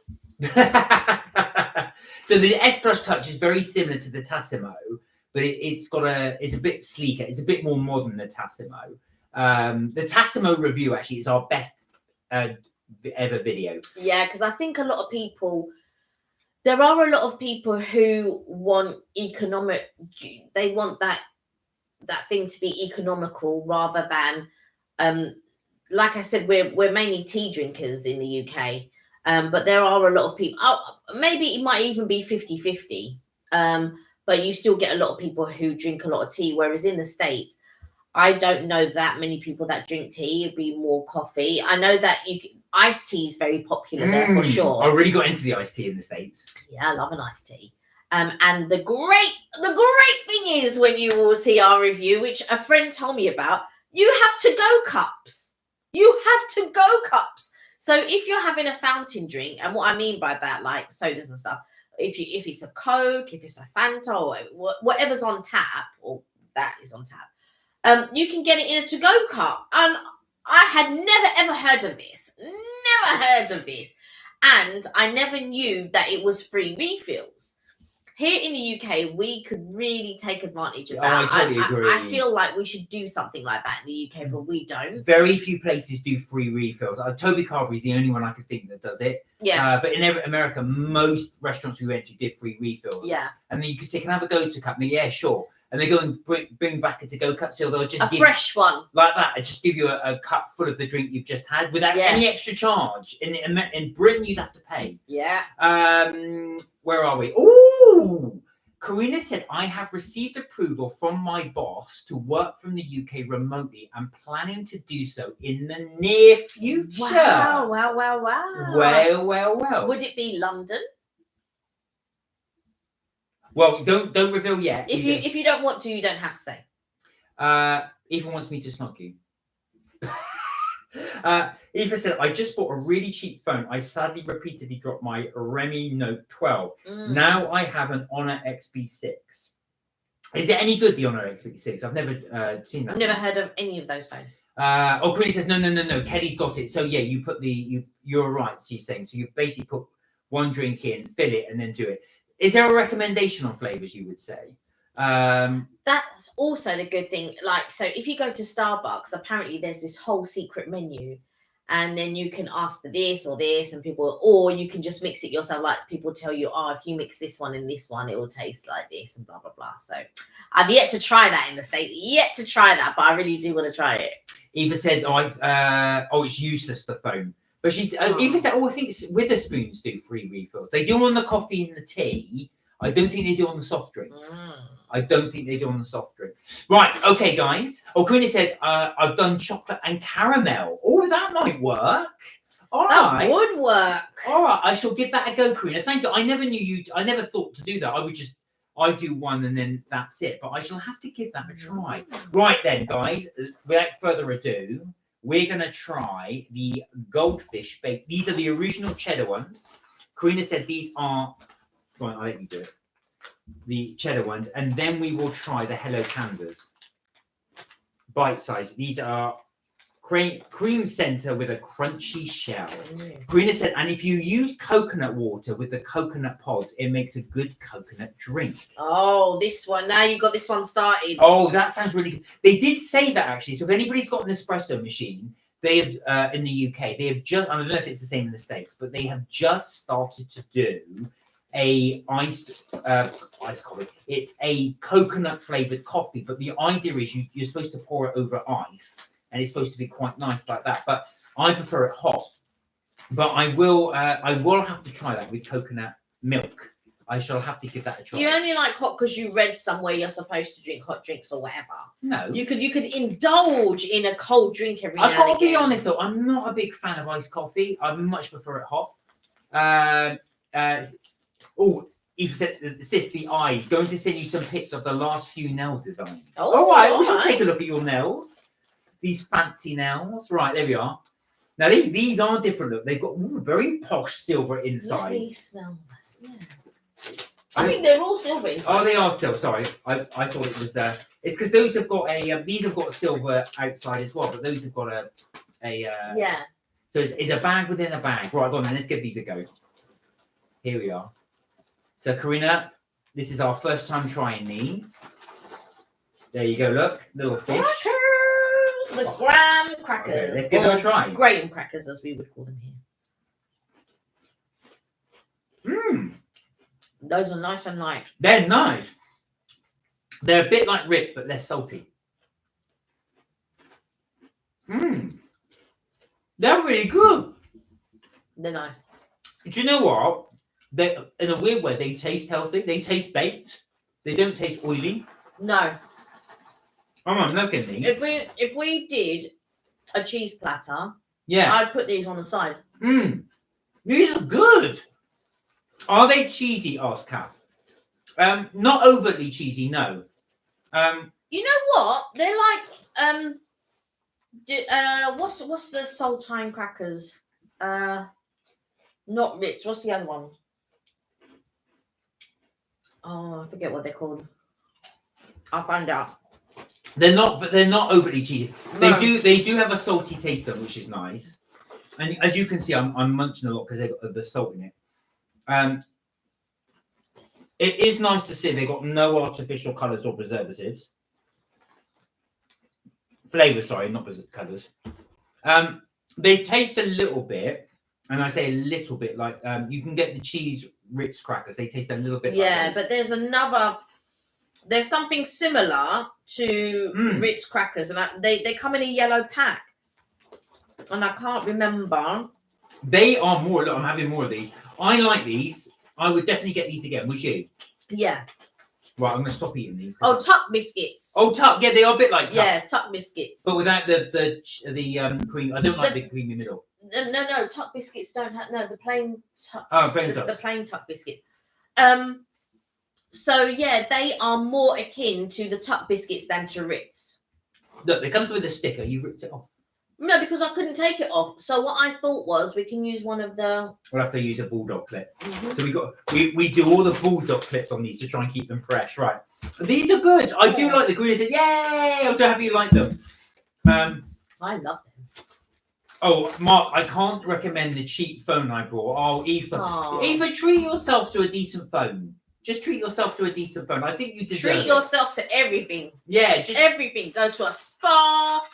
So the S Plus Touch is very similar to the Tassimo, but it's a bit sleeker. It's a bit more modern than Tassimo. The Tassimo review actually is our best ever video. Yeah, because I think there are a lot of people who want economic. They want that thing to be economical rather than, like I said, we're mainly tea drinkers in the UK. But there are a lot of people. Maybe it might even be 50-50. But you still get a lot of people who drink a lot of tea, whereas in the States, I don't know that many people that drink tea. It'd be more coffee. I know that iced tea is very popular there for sure. I really got into the iced tea in the States. Yeah, I love an iced tea. And the great thing is when you will see our review, which a friend told me about, you have to-go cups. You have to-go cups. So if you're having a fountain drink, and what I mean by that, like sodas and stuff, if it's a Coke, if it's a Fanta, or whatever's on tap, or that is on tap, you can get it in a to-go cup. And I had never, ever heard of this. And I never knew that it was free refills. Here in the UK, we could really take advantage of that. I totally agree. I feel like we should do something like that in the UK, but we don't. Very few places do free refills. Toby Carvery is the only one I could think that does it. Yeah. But in America, most restaurants we went to did free refills. Yeah. And then you could say, can I have a go-to cup? And yeah, sure. And they go and bring back a to-go cup, so they'll just give fresh one like that. I just give you a cup full of the drink you've just had without any extra charge. In Britain, you'd have to pay. Yeah. Where are we? Ooh, Karina said I have received approval from my boss to work from the UK remotely. I'm planning to do so in the near future. Wow. Well. Would it be London? Well, don't reveal yet. If you don't want to, you don't have to say. Ethan wants me to snog you. Ethan said, I just bought a really cheap phone. I sadly repeatedly dropped my Remy Note 12. Now I have an Honor XB6. Is it any good, the Honor XB6? I've never seen that. I've never heard of any of those phones. Queenie says, no. Kelly's got it. So yeah, you put you're right, she's saying. So you basically put one drink in, fill it, and then do it. Is there a recommendation on flavours, you would say? That's also the good thing. Like, so if you go to Starbucks, apparently there's this whole secret menu, and then you can ask for this or this, and people, or you can just mix it yourself. Like, people tell you, oh, if you mix this one and this one, it will taste like this, and blah blah blah. So I've yet to try that in the States. Yet to try that, but I really do want to try it. Eva said, it's useless, the phone. But she's Eva said, I think Witherspoons do free refills. They do on the coffee and the tea. I don't think they do on the soft drinks. I don't think they do on the soft drinks. Right, okay, guys. Queenie said, I've done chocolate and caramel. Oh, that might work. All right. That would work. All right, I shall give that a go, Queenie. Thank you. I never thought to do that. I do one and then that's it. But I shall have to give that a try. Right then, guys, without further ado, we're going to try the goldfish baked. These are the original cheddar ones. Karina said these are... Right, I'll let you do it. The cheddar ones. And then we will try the Hello Pandas. Bite size. These are cream center with a crunchy shell. Karina said, and if you use coconut water with the coconut pods, it makes a good coconut drink. Oh, this one. Now you got this one started. Oh, that sounds really good. They did say that, actually. So if anybody's got an espresso machine, they have, in the UK, they have just, I don't know if it's the same in the States, but they have just started to do a iced coffee. It's a coconut flavored coffee, but the idea is you're supposed to pour it over ice. And it's supposed to be quite nice like that, but I prefer it hot. But I will have to try that with coconut milk. I shall have to give that a try. You only like hot because you read somewhere you're supposed to drink hot drinks or whatever. No, you could indulge in a cold drink every now and again. I've got to be honest though, I'm not a big fan of iced coffee. I much prefer it hot. Eva said, sis, the eyes. Going to send you some pics of the last few nail designs. All right, we shall take a look at your nails. These fancy nails. Right, there we are. Now, these are different. Look, they've got very posh silver inside. Let me smell that. Yeah. I think they're all silver inside. Oh, they are silver. Sorry. I thought it was... it's because those have got a... these have got silver outside as well, but those have got a yeah. So it's a bag within a bag. Right, go on then. Let's give these a go. Here we are. So, Karina, this is our first time trying these. There you go, look. Little fish. The graham crackers. Okay, let's give them a try. Graham crackers, as we would call them here. Those are nice and light. They're nice. They're a bit like Ritz, but less salty. They're really good. They're nice. Do you know what? They, in a weird way, they taste healthy. They taste baked. They don't taste oily. No. I'm looking at these. If we did a cheese platter, yeah, I'd put these on the side. These are good. Are they cheesy? Asked Kath. Not overtly cheesy, no. You know what? They're like what's the saltine crackers? Not Ritz. What's the other one? Oh, I forget what they're called. I'll find out. They're not overly cheesy. No. They do have a salty taste to them, which is nice. And as you can see, I'm munching a lot because they've got the salt in it. It is nice to see they've got no artificial colours or preservatives. Flavours, sorry, not colours. They taste a little bit, and I say a little bit like you can get the cheese Ritz crackers. They taste a little bit. Yeah, like but there's something similar to Ritz crackers, and they come in a yellow pack, and I can't remember. They are more. Look, I'm having more of these. I like these. I would definitely get these again. Would you? Yeah. Right, I'm going to stop eating these. Oh, Tuck biscuits. Oh, Tuck. Yeah, they are a bit like Tuck. Yeah, Tuck biscuits. But without the cream. I don't like the creamy middle. No, Tuck biscuits don't have the plain Tuck. Oh, plain Tuck. The plain Tuck biscuits. So yeah, they are more akin to the Tuck biscuits than to Ritz. Look, they come with a sticker. You've ripped it off. No, because I couldn't take it off. So what I thought was we can use one of the. We'll have to use a bulldog clip. So we do all the bulldog clips on these to try and keep them fresh. Right. These are good. I do like the green. Yay! I'm so happy you like them. I love them. Oh, Mark, I can't recommend the cheap phone I brought. Oh, Aoife, treat yourself to a decent phone. Just treat yourself to a decent phone. I think you deserve Treat yourself to everything. Yeah, just everything. Go to a spa.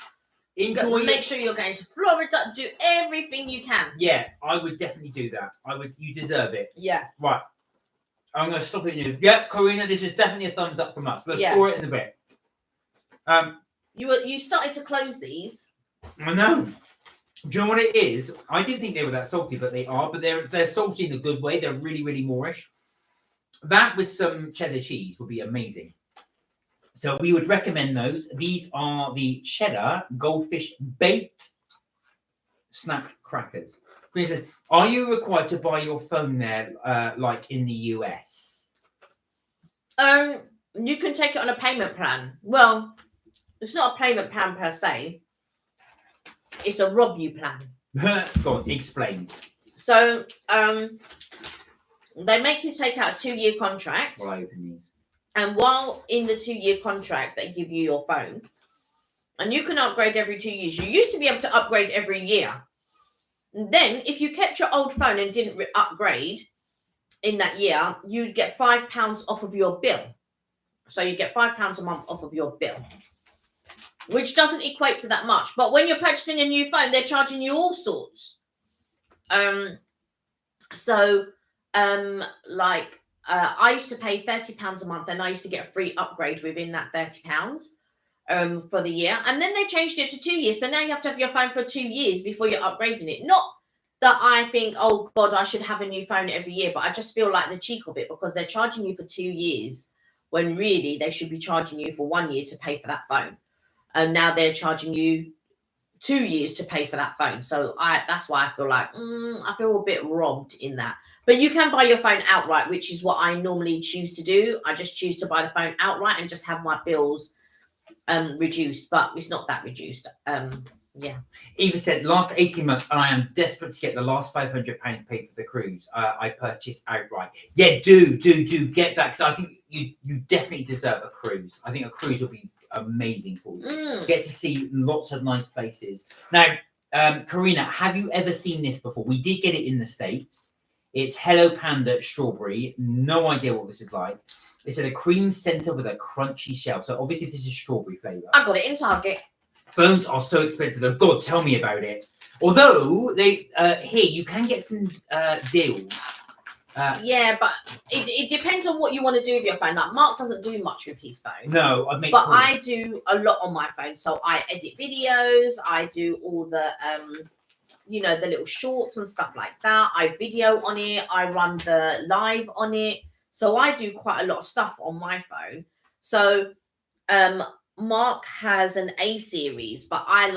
Enjoy. Make sure you're going to Florida. Do everything you can. Yeah, I would definitely do that. You deserve it. Yeah. Right. I'm going to stop it now. Yeah, Karina, this is definitely a thumbs up from us. We'll score it in a bit. You started to close these. I know. Do you know what it is? I didn't think they were that salty, but they are. But they're salty in a good way. They're really, really moreish. That with some cheddar cheese would be amazing. So we would recommend those. These are the cheddar goldfish baked snack crackers. Says, are you required to buy your phone there, like in the US? You can take it on a payment plan. Well, it's not a payment plan per se. It's a rob you plan. Go on, explain. So, they make you take out a 2-year contract. Well, I open these. And while in the 2-year contract, they give you your phone. And you can upgrade every 2 years. You used to be able to upgrade every year. And then, if you kept your old phone and didn't upgrade in that year, you'd get £5 off of your bill. So you get £5 a month off of your bill, which doesn't equate to that much. But when you're purchasing a new phone, they're charging you all sorts. I used to pay £30 a month, and I used to get a free upgrade within that £30 for the year. And then they changed it to 2 years. So now you have to have your phone for 2 years before you're upgrading it. Not that I think, oh God, I should have a new phone every year, but I just feel like the cheek of it, because they're charging you for 2 years when really they should be charging you for 1 year to pay for that phone. And now they're charging you 2 years to pay for that phone. So that's why I feel like I feel a bit robbed in that. But you can buy your phone outright, which is what I normally choose to do. I just choose to buy the phone outright and just have my bills reduced, but it's not that reduced. Yeah. Eva said, last 18 months, and I am desperate to get the last £500 paid for the cruise. I purchased outright. Yeah, do get that, because I think you definitely deserve a cruise. I think a cruise will be amazing for you. Get to see lots of nice places. Now, Karina, have you ever seen this before? We did get it in the States. It's Hello Panda strawberry. No idea what this is like. It's in a cream center with a crunchy shell. So obviously this is strawberry flavor. I got it in Target. Phones are so expensive though. God, tell me about it. Although they here you can get some deals. Yeah, but it depends on what you want to do with your phone. Like Mark doesn't do much with his phone. No, I do a lot on my phone. So I edit videos. I do all the the little shorts and stuff like that. I video on it. I run the live on it. So I do quite a lot of stuff on my phone. So Mark has an A series, but I'm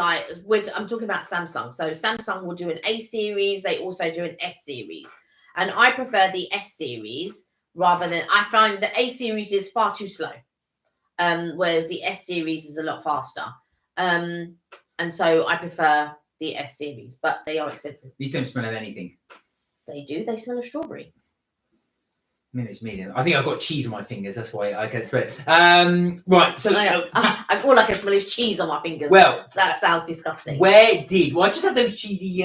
talking about Samsung. So Samsung will do an A series. They also do an S series. And I prefer the S series rather than, I find the A series is far too slow. Whereas the S series is a lot faster. And so I prefer the S series, but they are expensive. You don't smell of anything. They do. They smell of strawberry. Maybe it's me then. I think I've got cheese on my fingers. That's why I can't smell it. Right. So all I can smell is cheese on my fingers. Well, that sounds disgusting. Well, I just have those cheesy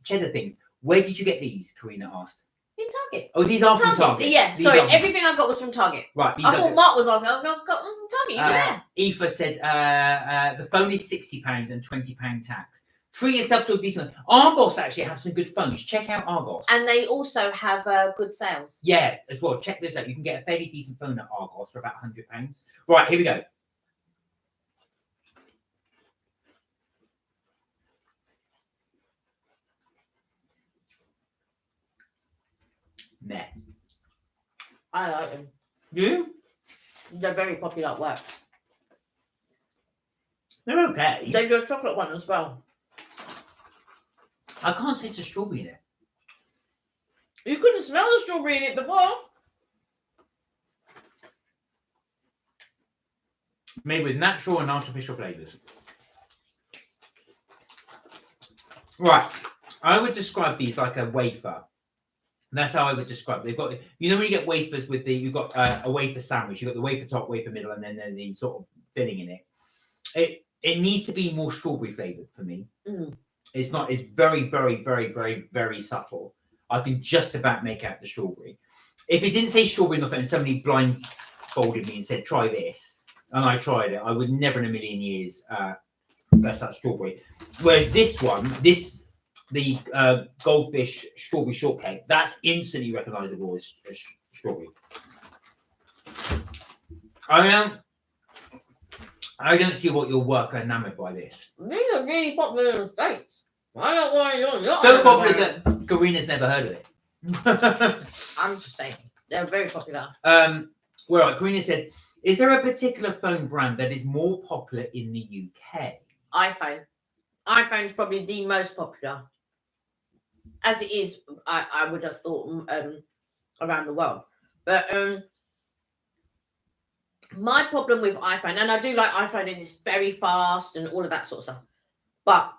cheddar things. Where did you get these? Karina asked. In Target. Oh, these are from Target. Yeah. Sorry, everything I got was from Target. Right. I thought Mark was asking. I've got them from Target. You were there. Aoife said the phone is £60 and £20 tax. Treat yourself to a decent one. Argos actually have some good phones. Check out Argos. And they also have good sales. Yeah, as well. Check those out. You can get a fairly decent phone at Argos for about £100. Right, here we go. Meh. I like them. You? They're very popular at work. They're okay. They do a chocolate one as well. I can't taste the strawberry in it. You couldn't smell the strawberry in it before. Made with natural and artificial flavors. Right. I would describe these like a wafer. That's how I would describe it. They've got, you know, when you get wafers with the, you've got a wafer sandwich, you've got the wafer top, wafer middle, and then the sort of filling in it. It needs to be more strawberry flavored for me. It's not, it's very, very, very, very, very subtle. I can just about make out the strawberry. If it didn't say strawberry enough and somebody blindfolded me and said, try this, and I tried it, I would never in a million years guess that strawberry. Whereas this one, the goldfish strawberry shortcake, that's instantly recognizable as strawberry. I don't see what your work are enamored by this. These are really popular in the States. I don't want you not So popular that Karina's never heard of it. I'm just saying, they're very popular. Well, Karina said, is there a particular phone brand that is more popular in the UK? iPhone. iPhone is probably the most popular. As it is, I would have thought around the world. But my problem with iPhone, and I do like iPhone and it's very fast and all of that sort of stuff. But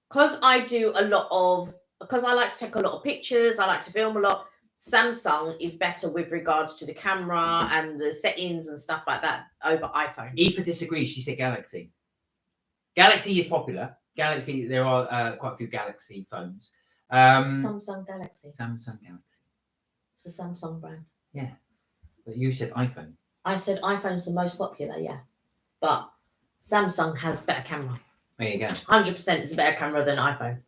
because I like to take a lot of pictures, I like to film a lot, Samsung is better with regards to the camera and the settings and stuff like that over iPhone. Eva disagrees. She said Galaxy. Galaxy is popular. Galaxy, there are quite a few Galaxy phones. Samsung Galaxy. Samsung Galaxy. It's a Samsung brand. Yeah. But you said iPhone. I said iPhone's the most popular, yeah. But Samsung has better camera. There you go. 100% is a better camera than iPhone.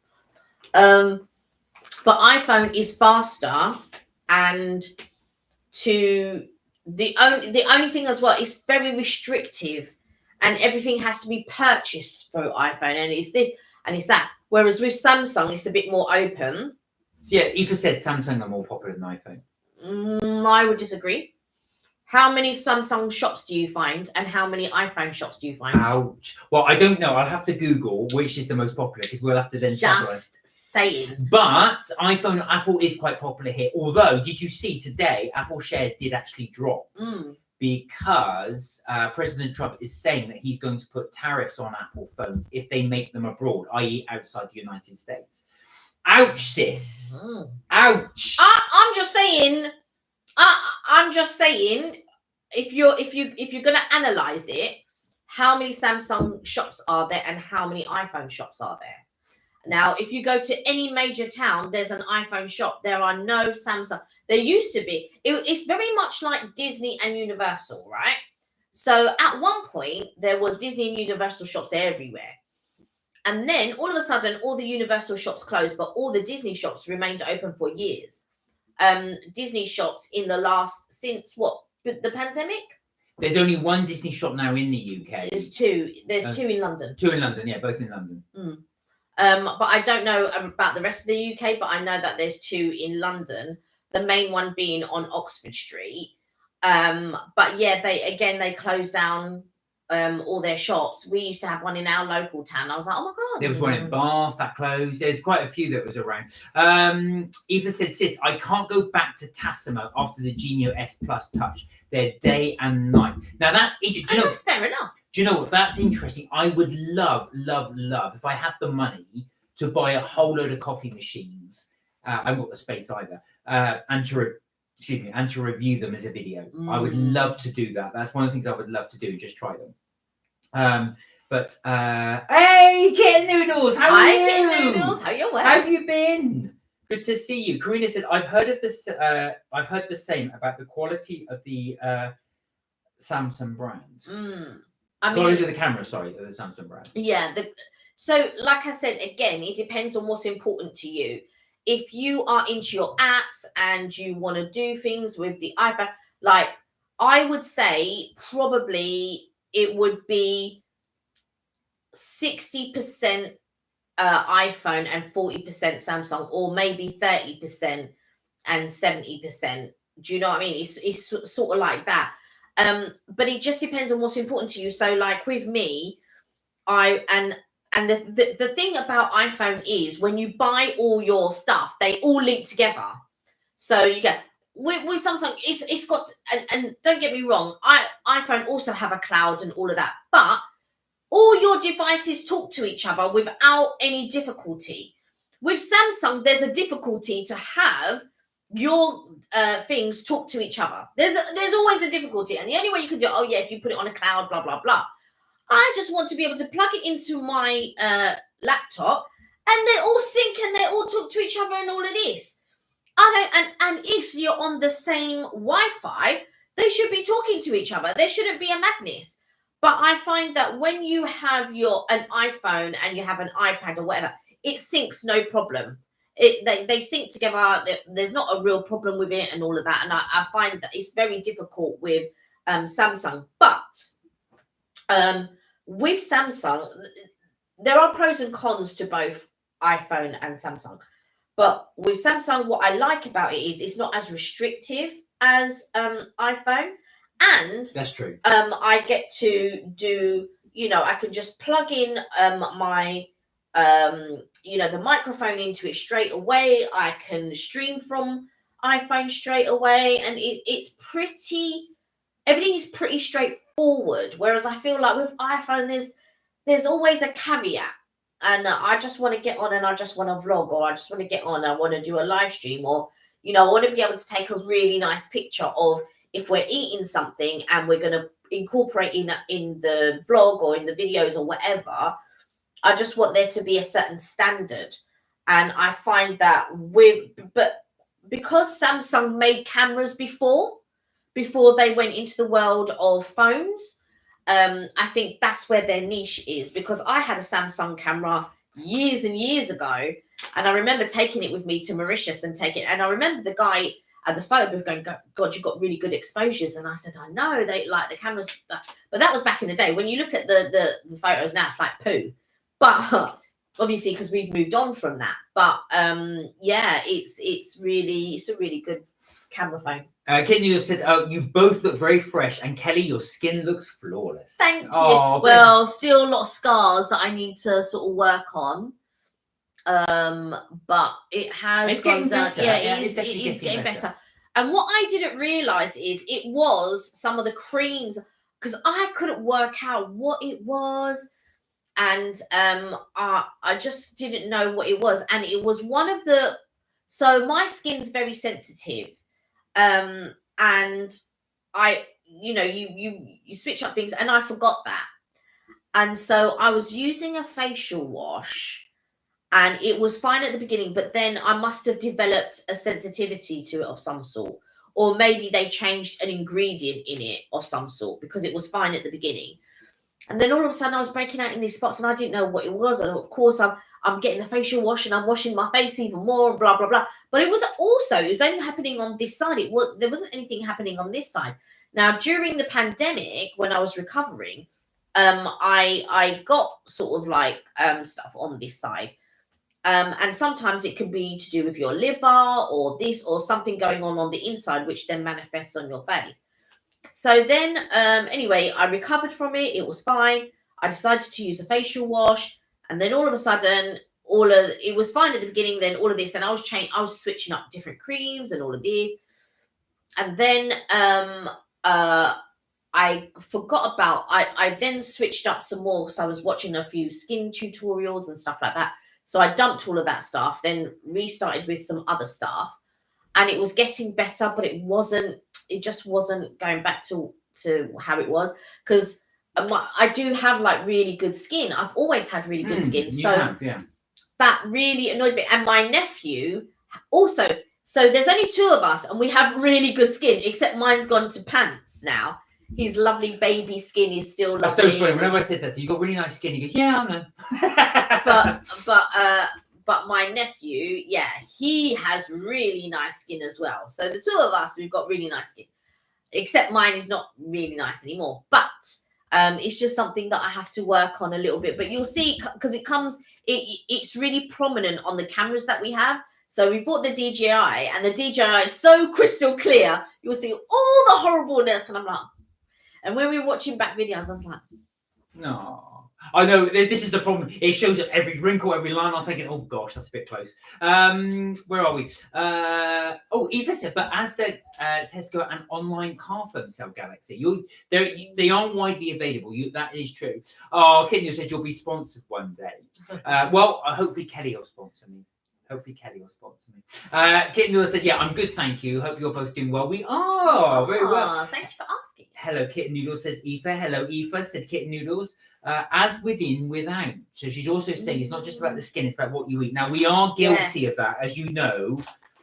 But iPhone is faster, and the only thing as well is very restrictive, and everything has to be purchased through iPhone, and it's this and it's that. Whereas with Samsung, it's a bit more open. Yeah, Eva said Samsung are more popular than iPhone. I would disagree. How many Samsung shops do you find, and how many iPhone shops do you find? Ouch. Well, I don't know. I'll have to Google which is the most popular because we'll have to then separate. Just saying. But iPhone, Apple is quite popular here. Although, did you see today, Apple shares did actually drop because President Trump is saying that he's going to put tariffs on Apple phones if they make them abroad, i.e. outside the United States. Ouch, sis. Ouch. I'm just saying. I'm just saying, if you're gonna analyze it, how many Samsung shops are there and how many iPhone shops are there? Now, if you go to any major town, there's an iPhone shop. There are no Samsung. There used to be. It's very much like Disney and Universal, right? So at one point, there was Disney and Universal shops everywhere. And then all of a sudden, all the Universal shops closed, but all the Disney shops remained open for years. Disney shops in the last, since what, the pandemic? There's only one Disney shop now in the UK. There's two. There's two in London. Two in London, yeah, both in London. But I don't know about the rest of the UK, but I know that there's two in London. The main one being on Oxford Street. But yeah, they closed down all their shops. We used to have one in our local town. I was like, oh my god. There was one in Bath that closed. There's quite a few that was around. Eva said, sis, I can't go back to Tassimo after the Genio S Plus touch. They're day and night. Now that's interesting. That's fair enough. Do you know what? That's interesting. I would love if I had the money to buy a whole load of coffee machines. I haven't got the space either. And to review them as a video. I would love to do that. That's one of the things I would love to do, just try them. But hey, Kitten Noodles, how are you? Hi, Kitten Noodles, how you? How have you been? Good to see you. Karina said, I've heard the same about the quality of the Samsung brand. Quality of the camera, sorry, of the Samsung brand. Yeah. So, like I said, again, it depends on what's important to you. If you are into your apps and you want to do things with the iPhone, like I would say probably it would be 60% iPhone and 40% Samsung, or maybe 30% and 70%. Do you know what I mean? It's sort of like that. But it just depends on what's important to you. So like with me, and the thing about iPhone is when you buy all your stuff, they all link together. So you get with Samsung, it's got, and don't get me wrong, iPhone also have a cloud and all of that, but all your devices talk to each other without any difficulty. With Samsung, there's a difficulty to have your things talk to each other. There's always a difficulty, and the only way you can do it, oh yeah, if you put it on a cloud, blah blah blah. I just want to be able to plug it into my laptop, and they all sync and they all talk to each other and all of this. And if you're on the same Wi-Fi, they should be talking to each other. There shouldn't be a madness. But I find that when you have an iPhone and you have an iPad or whatever, it syncs no problem. They sync together. There's not a real problem with it and all of that. And I find that it's very difficult with Samsung. But with Samsung, there are pros and cons to both iPhone and Samsung. But with Samsung, what I like about it is it's not as restrictive as iPhone. And that's true. I get to do, I can just plug in my, the microphone into it straight away. I can stream from iPhone straight away, and everything is pretty straightforward. Whereas I feel like with iPhone, there's always a caveat, and I just want to get on and I just want to vlog, or I just want to get on, I want to do a live stream, or I want to be able to take a really nice picture of if we're eating something and we're going to incorporate in the vlog or in the videos or whatever. I just want there to be a certain standard. And I find that but because Samsung made cameras before they went into the world of phones, I think that's where their niche is, because I had a Samsung camera years and years ago, and I remember taking it with me to Mauritius and and I remember the guy at the photo booth going, God, you've got really good exposures. And I said, I know, they like the cameras, but that was back in the day. When you look at the photos now, it's like poo. But obviously, because we've moved on from that. But yeah, it's a really good camera phone. Kenny said, you both look very fresh, and Kelly, your skin looks flawless. Thank you. Well, still a lot of scars that I need to sort of work on. But it has gone down. Yeah, it is getting better. And what I didn't realize is it was some of the creams, because I couldn't work out what it was, and I just didn't know what it was. And it was one of the, so my skin's very sensitive, and I, you switch up things, and I forgot that, and so I was using a facial wash. And it was fine at the beginning, but then I must have developed a sensitivity to it of some sort. Or maybe they changed an ingredient in it of some sort, because it was fine at the beginning. And then all of a sudden I was breaking out in these spots, and I didn't know what it was. And of course I'm getting the facial wash and I'm washing my face even more and blah, blah, blah. But it was only happening on this side. There wasn't anything happening on this side. Now, during the pandemic, when I was recovering, I got sort of like stuff on this side. And sometimes it can be to do with your liver or this or something going on the inside, which then manifests on your face. So then, anyway, I recovered from it. It was fine. I decided to use a facial wash, and then all of a sudden, it was fine at the beginning. Then all of this, and I was switching up different creams and all of these, and then I forgot about. I then switched up some more, so I was watching a few skin tutorials and stuff like that. So I dumped all of that stuff, then restarted with some other stuff, and it was getting better, but it just wasn't going back to how it was, because I do have like really good skin. I've always had really good skin. So that really annoyed me. And my nephew also, so there's only two of us and we have really good skin, except mine's gone to pants now. His lovely baby skin is still lovely. That's so funny. Whenever I said that, you've got really nice skin. He goes, yeah, I know. But my nephew, yeah, he has really nice skin as well. So the two of us, we've got really nice skin. Except mine is not really nice anymore. But it's just something that I have to work on a little bit. But you'll see, because it's really prominent on the cameras that we have. So we bought the DJI, and the DJI is so crystal clear. You'll see all the horribleness, and I'm like, and when we were watching back videos, I was like, no. I know this is the problem. It shows up every wrinkle, every line. I'm thinking, oh gosh, that's a bit close. Where are we? Oh, Eva said, but as the Tesco and online car firm sell Galaxy, they aren't widely available. That is true. Oh, Kenya said you'll be sponsored one day. Well, hopefully Kelly will sponsor me. Kitten said, yeah, I'm good, thank you. Hope you're both doing well. We are, very well. Thank you for asking. Hello, Kitten Noodles, says Aoife. Hello, Aoife, said Kitten Noodles. As within, without. So she's also saying it's not just about the skin, it's about what you eat. Now, we are guilty of that. As you know,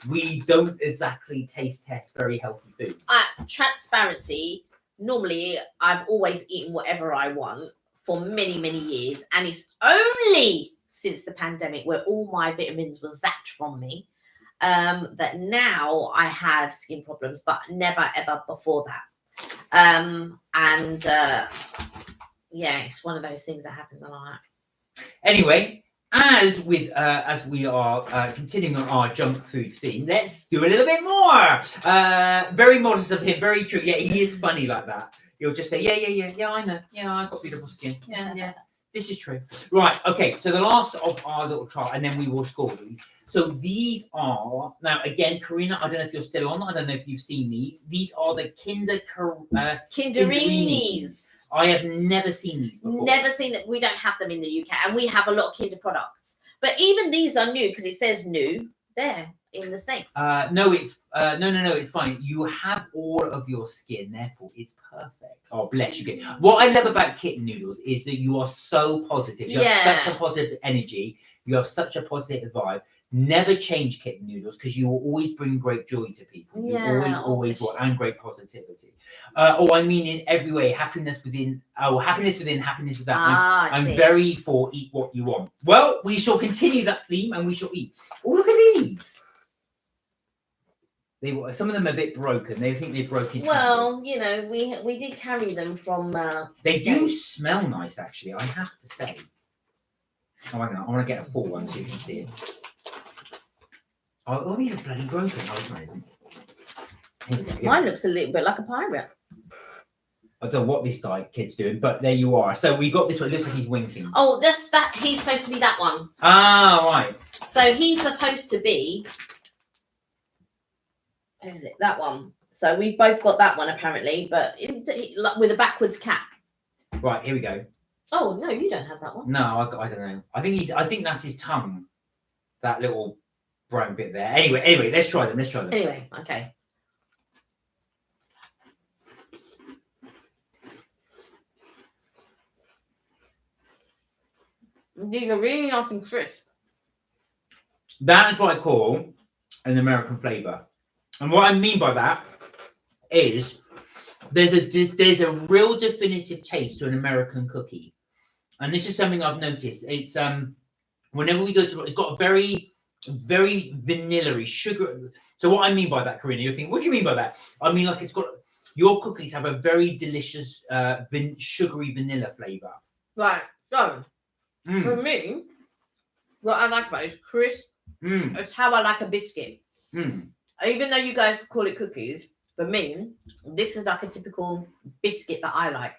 we don't exactly taste test very healthy foods. Transparency, normally, I've always eaten whatever I want for many, many years. And it's only since the pandemic where all my vitamins were zapped from me that now I have skin problems, but never ever before that. Yeah, it's one of those things that happens a lot. Anyway, as we are continuing on our junk food theme, let's do a little bit more. Very modest of him, very true. Yeah, he is funny like that. He'll just say, yeah, I know. Yeah, I've got beautiful skin. Yeah. This is true. Right, okay, so the last of our little trial, and then we will score these. So these are, now again, Karina, I don't know if you're still on, I don't know if you've seen these. These are the Kinderinis. I have never seen these before. Never seen that. We don't have them in the UK, and we have a lot of Kinder products. But even these are new, because it says new there in the States. No, it's fine. You have all of your skin, therefore it's perfect. Oh, bless you. What I love about Kitten Noodles is that you are so positive. You have such a positive energy. You have such a positive vibe. Never change Kitten Noodles, because you will always bring great joy to people. You always will, and great positivity. I mean in every way, happiness within, happiness without. I'm very for eat what you want. Well, we shall continue that theme and we shall eat. Oh, look at these. Some of them are a bit broken. They think they're broken. Well, you know, we did carry them from. They do smell nice, actually. I have to say. Oh, hang on. I want to get a full one so you can see it. Oh, these are bloody broken. Oh, amazing. Mine looks a little bit like a pirate. I don't know what this kid's doing, but there you are. So we got this one. It looks like he's winking. Oh, that. He's supposed to be that one. Ah, right. So he's supposed to be. Who is it? That one. So we both got that one apparently, but with a backwards cap. Right, here we go. Oh no, you don't have that one. No, I don't know. I think that's his tongue. That little brown bit there. Anyway, let's try them. Anyway, okay. These are really nice and crisp. That is what I call an American flavour. And what I mean by that is there's a real definitive taste to an American cookie. And this is something I've noticed. It's whenever we go to, it's got a very, very vanilla-y sugar. So what I mean by that, Karina, you're thinking, what do you mean by that? I mean, like, it's got, your cookies have a very delicious sugary vanilla flavour. Right. So for me, what I like about it is crisp. It's how I like a biscuit. Even though you guys call it cookies, for me, this is like a typical biscuit that I like.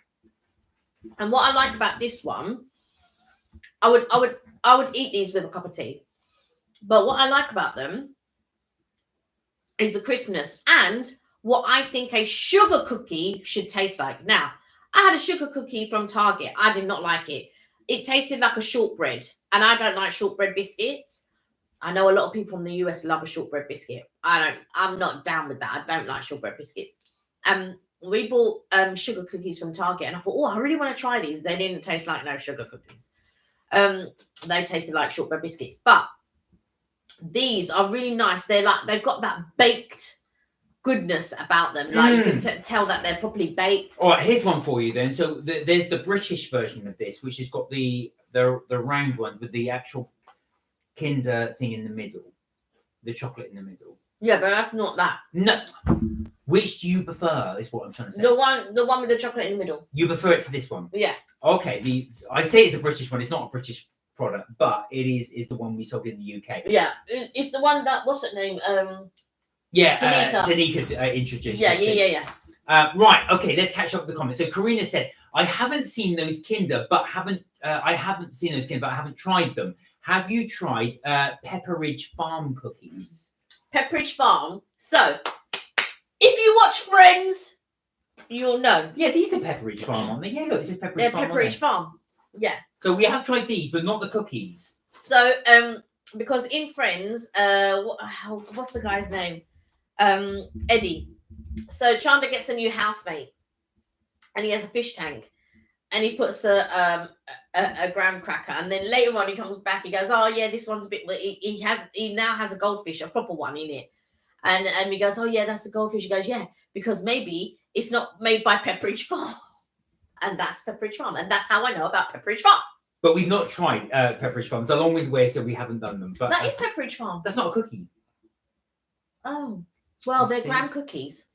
And what I like about this one, I would eat these with a cup of tea. But what I like about them is the crispness and what I think a sugar cookie should taste like. Now, I had a sugar cookie from Target. I did not like it. It tasted like a shortbread, and I don't like shortbread biscuits. I know a lot of people in the US love a shortbread biscuit. I'm not down with that. I don't like shortbread biscuits. We bought sugar cookies from Target, and I thought, oh, I really want to try these. They didn't taste like no sugar cookies. They tasted like shortbread biscuits, but these are really nice. They've got that baked goodness about them. Like you can tell that they're properly baked. All right, here's one for you then. So there's the British version of this, which has got the round one with the actual Kinder thing in the middle, the chocolate in the middle. Yeah, but that's not that. No. Which do you prefer? Is what I'm trying to say. The one with the chocolate in the middle. You prefer it to this one? Yeah. Okay. I'd say it's a British one. It's not a British product, but it is the one we sold in the UK. Yeah, it's the one that, what's it name? Yeah, Tanika introduced. Yeah. Right. Okay. Let's catch up with the comments. So Karina said, "I haven't seen those Kinder, but haven't I haven't seen those, but I haven't tried them. Have you tried Pepperidge Farm cookies? Pepperidge Farm. So, if you watch Friends, you'll know. Yeah, these are Pepperidge Farm, aren't they? Yeah, look, this is Pepperidge They're Farm. Pepperidge Farm. Yeah. So we have tried these, but not the cookies. So, because in Friends, what's the guy's name? Eddie. So Chandler gets a new housemate, and he has a fish tank, and he puts a graham cracker, and then later on he comes back, he goes, oh yeah, this one's a bit, he now has a goldfish, a proper one in it, and he goes, oh yeah, that's a goldfish. He goes, yeah, because maybe it's not made by Pepperidge Farm, and that's Pepperidge Farm, and that's how I know about Pepperidge Farm. But we've not tried Pepperidge Farm. It's a long way away, so we haven't done them. But that is Pepperidge Farm. That's not a cookie. Oh, well, they're graham cookies.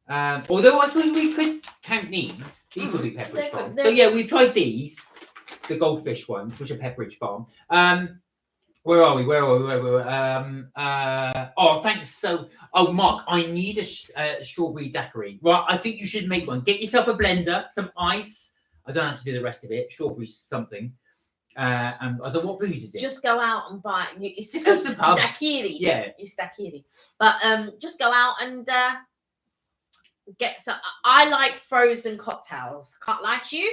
Although I suppose we could count these. These would be Pepperidge Farm. They're... So yeah, we've tried these, the goldfish ones, which are Pepperidge Farm. Where are we? Oh, thanks. So, Mark, I need a strawberry daiquiri. Right, I think you should make one. Get yourself a blender, some ice. I don't have to do the rest of it. Strawberry something. And I don't know what booze is it. Just go out and buy. Just go to the pub. Daiquiri. Yeah, it's daiquiri. But just go out and get some. I like frozen cocktails. Can't lie to you.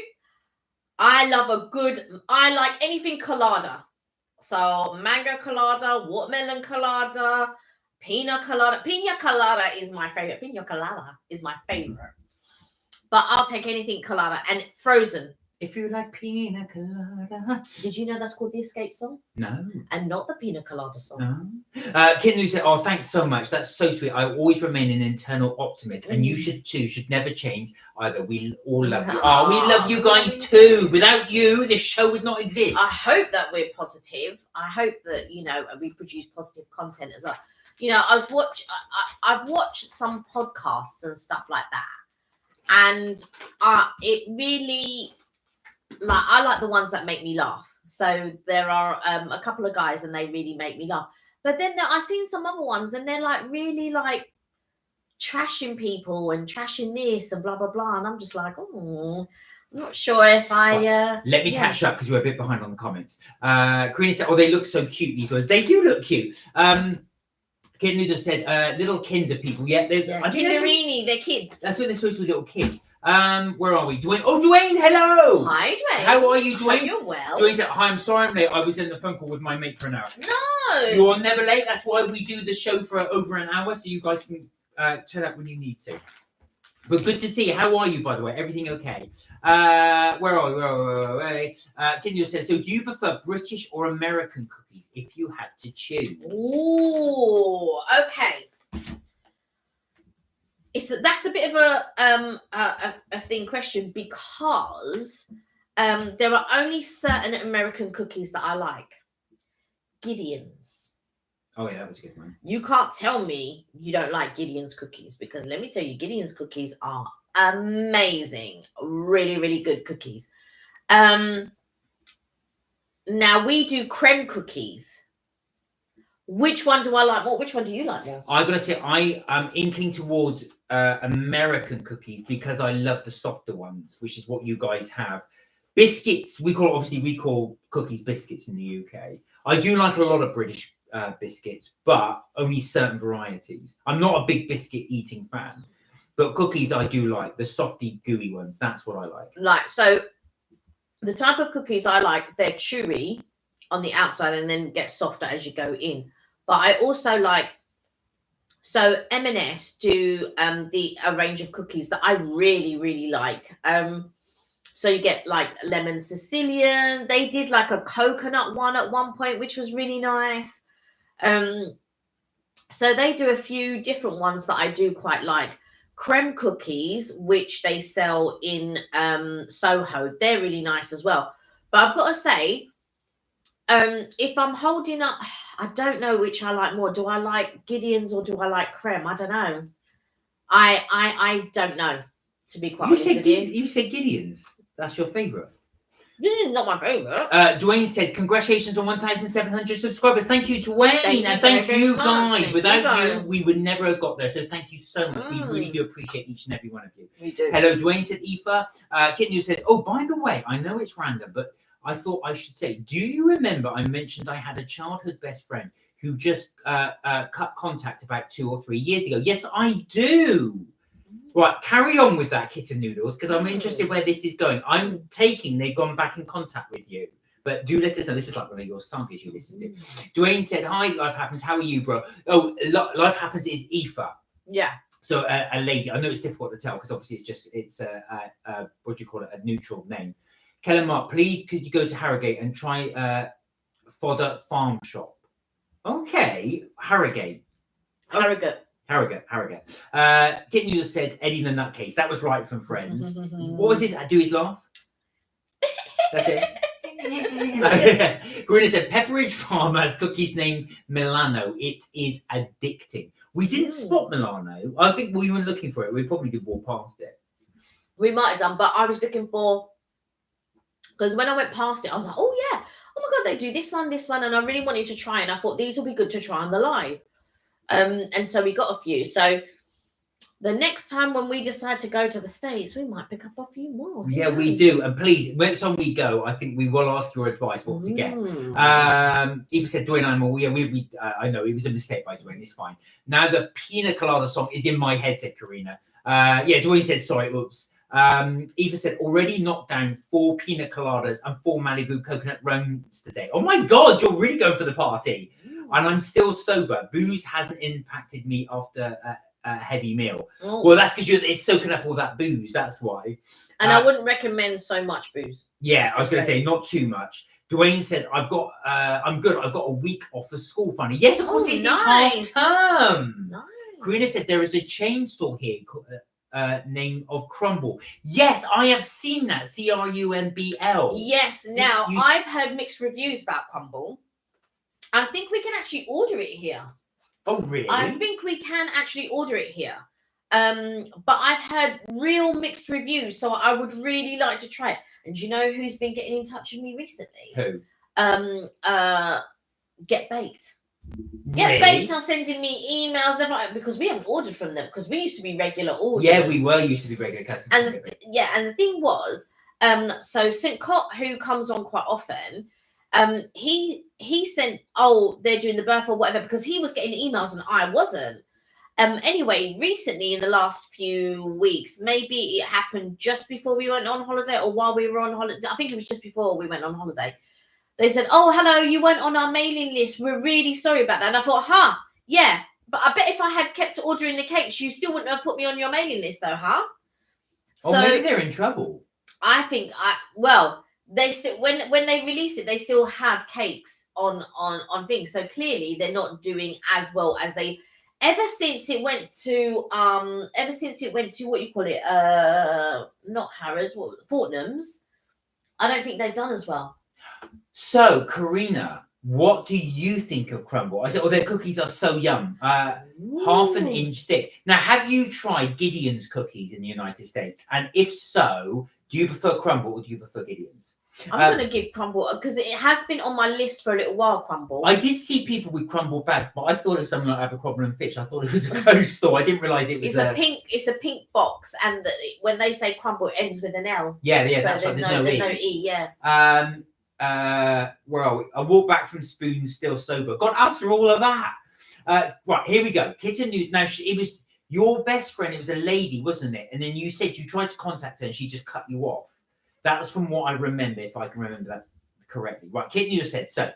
I like anything colada. So mango colada, watermelon colada, pina colada. Pina colada is my favorite. Pina colada is my favorite. But I'll take anything colada and frozen. If you like pina colada. Did you know that's called the Escape song? No. And not the Pina Colada song. No. Kitten said, oh, thanks so much. That's so sweet. I always remain an internal optimist. And you should too. Should never change either. We all love you. Oh, we love you guys too. Without you, this show would not exist. I hope that we're positive. I hope that, we produce positive content as well. I've watched some podcasts and stuff like that. And it really... I like the ones that make me laugh. So there are a couple of guys and they really make me laugh. But then I've seen some other ones and they're like really like trashing people and trashing this and blah, blah, blah. And I'm just like, oh, I'm not sure if I... Let me catch up because we're a bit behind on the comments. Karina said, oh, they look so cute, these ones. They do look cute. Kid Noodle said, little kinder people. Yeah, Kinderini, they're kids. That's what they're supposed to be, little kids. Where are we? Dwayne. Oh, Dwayne, hello. Hi, Dwayne. How are you, Dwayne? You're well. Dwayne said, hi, I'm sorry I'm late. I was in the phone call with my mate for an hour. No. You're never late. That's why we do the show for over an hour, so you guys can turn up when you need to. But good to see you. How are you, by the way? Everything okay? Where are we? Kinyo says, so do you prefer British or American cookies if you had to choose? Oh, okay. That's a bit of a thing question because there are only certain American cookies that I like. Gideon's. Oh yeah, that was a good one. You can't tell me you don't like Gideon's cookies because let me tell you, Gideon's cookies are amazing. Really, really good cookies. Now we do creme cookies. Which one do I like more? Which one do you like more? I gotta say, I am inkling towards American cookies because I love the softer ones, which is what you guys have. Biscuits, we call cookies biscuits in the UK. I do like a lot of British biscuits, but only certain varieties. I'm not a big biscuit eating fan, but cookies I do like the softy, gooey ones. That's what I like. So, the type of cookies I like, they're chewy on the outside and then get softer as you go in. But I also like, so M&S do a range of cookies that I really, really like. So you get like lemon Sicilian. They did like a coconut one at one point, which was really nice. So they do a few different ones that I do quite like. Creme cookies, which they sell in Soho. They're really nice as well. But I've got to say, if I'm holding up, I don't know which I like more. Do I like Gideon's or do I like creme? I don't know. I don't know, to be quite honest with you. You said Gideon's. That's your favourite. Gideon's not my favourite. Dwayne said, congratulations on 1,700 subscribers. Thank you, Dwayne. And thank you guys. Without you, we would never have got there. So thank you so much. We really do appreciate each and every one of you. We do. Hello, Dwayne said, Aoife. Kitten says, oh, by the way, I know it's random, but I thought I should say, do you remember I mentioned I had a childhood best friend who just cut contact about 2 or 3 years ago? Yes, I do. Right, carry on with that, Kitten Noodles, because I'm interested where this is going. I'm taking they've gone back in contact with you. But do let us know. This is like one of your songs you listen to. Dwayne said, hi, Life Happens. How are you, bro? Oh, Life Happens is Aoife. Yeah. So a lady. I know it's difficult to tell because obviously it's what do you call it? A neutral name. Kellen Mark, please could you go to Harrogate and try Fodder Farm Shop? Okay, Harrogate. Harrogate. Kitten Noodles said Eddie the Nutcase. That was right from Friends. What was his? Do his laugh. That's it. Karina said Pepperidge Farm has cookies named Milano. It is addicting. We didn't spot Milano. I think we were looking for it. We probably did walk past it. We might have done, but I was looking for, because when I went past it, I was like, oh yeah, oh my god, they do this one, and I really wanted to try, and I thought these will be good to try on the live. And so we got a few. So the next time when we decide to go to the States, we might pick up a few more. Yeah, we do. And please, next time we go, I think we will ask your advice what to get. Eva said, Dwayne, I'm all, yeah, I know, it was a mistake by Dwayne, it's fine. Now the Pina Colada song is in my head, said Karina. Yeah, Dwayne said, sorry, oops. Eva said, already knocked down 4 Pina Coladas and 4 Malibu coconut rums today. Oh my God, you're really going for the party. And I'm still sober. Booze hasn't impacted me after a heavy meal. Well, that's because it's soaking up all that booze. That's why. And I wouldn't recommend so much booze. Yeah, I was going to say not too much. Dwayne said, I'm good. I've got a week off of school finally. Yes, of course it is half term. Nice. Karina said there is a chain store here name of Crumble. Yes, I have seen that. Crumbl. Yes. Now I've heard mixed reviews about Crumble. I think we can actually order it here. Oh, really? I think we can actually order it here. But I've heard real mixed reviews, so I would really like to try it. And do you know who's been getting in touch with me recently? Who? Get Baked. Really? Get Baked are sending me emails because we haven't ordered from them because we used to be regular orders. Yeah, we were used to be regular customers. And the thing was, so St. Cott, who comes on quite often, he sent, they're doing the birth or whatever, because he was getting emails and I wasn't. Anyway, recently in the last few weeks, maybe it happened just before we went on holiday or while we were on holiday. I think it was just before we went on holiday. They said, oh, hello, you went on our mailing list. We're really sorry about that. And I thought, yeah, but I bet if I had kept ordering the cakes, you still wouldn't have put me on your mailing list though, huh? So maybe they're in trouble. I think, they still, when they release it, they still have cakes on things. So clearly they're not doing as well as they, ever since it went to what you call it, not Harrods, Fortnum's, I don't think they've done as well. So Karina, what do you think of Crumble? I said, their cookies are so yum. Half an inch thick. Now, have you tried Gideon's cookies in the United States? And if so, do you prefer Crumble or do you prefer Gideon's? I'm going to give Crumble, because it has been on my list for a little while, Crumble. I did see people with Crumble bags, but I thought it was something like Abercrombie and Fitch. I thought it was a clothes store. I didn't realise it was It's a pink box, and when they say Crumble, it ends with an L. Yeah, so that's right. There's no E, yeah. Well, I walked back from Spoon still sober. God, after all of that. Right, here we go. Kitten New. Now, it was your best friend. It was a lady, wasn't it? And then you said you tried to contact her and she just cut you off. That was from what I remember, if I can remember that correctly. Right, Kitten New said, so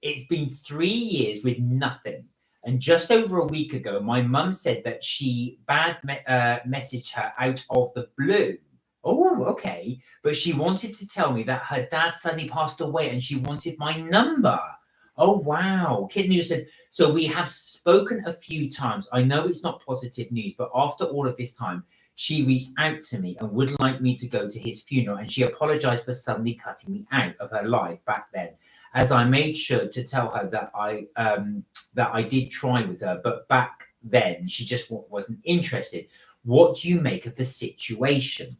it's been 3 years with nothing. And just over a week ago, my mum said that she messaged her out of the blue. Oh, okay. But she wanted to tell me that her dad suddenly passed away and she wanted my number. Oh, wow. Kitten News said, so we have spoken a few times. I know it's not positive news, but after all of this time, she reached out to me and would like me to go to his funeral. And she apologized for suddenly cutting me out of her life back then, as I made sure to tell her that I did try with her, but back then she just wasn't interested. What do you make of the situation?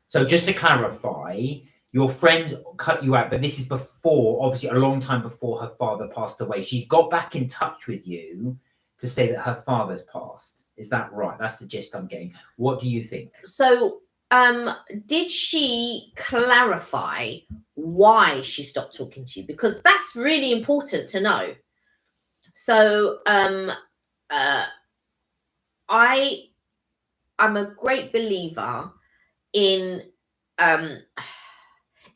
So just to clarify, your friend cut you out, but this is before, obviously a long time before her father passed away. She's got back in touch with you to say that her father's passed. Is that right? That's the gist I'm getting. What do you think? So Did she clarify why she stopped talking to you? Because that's really important to know. So I'm a great believer in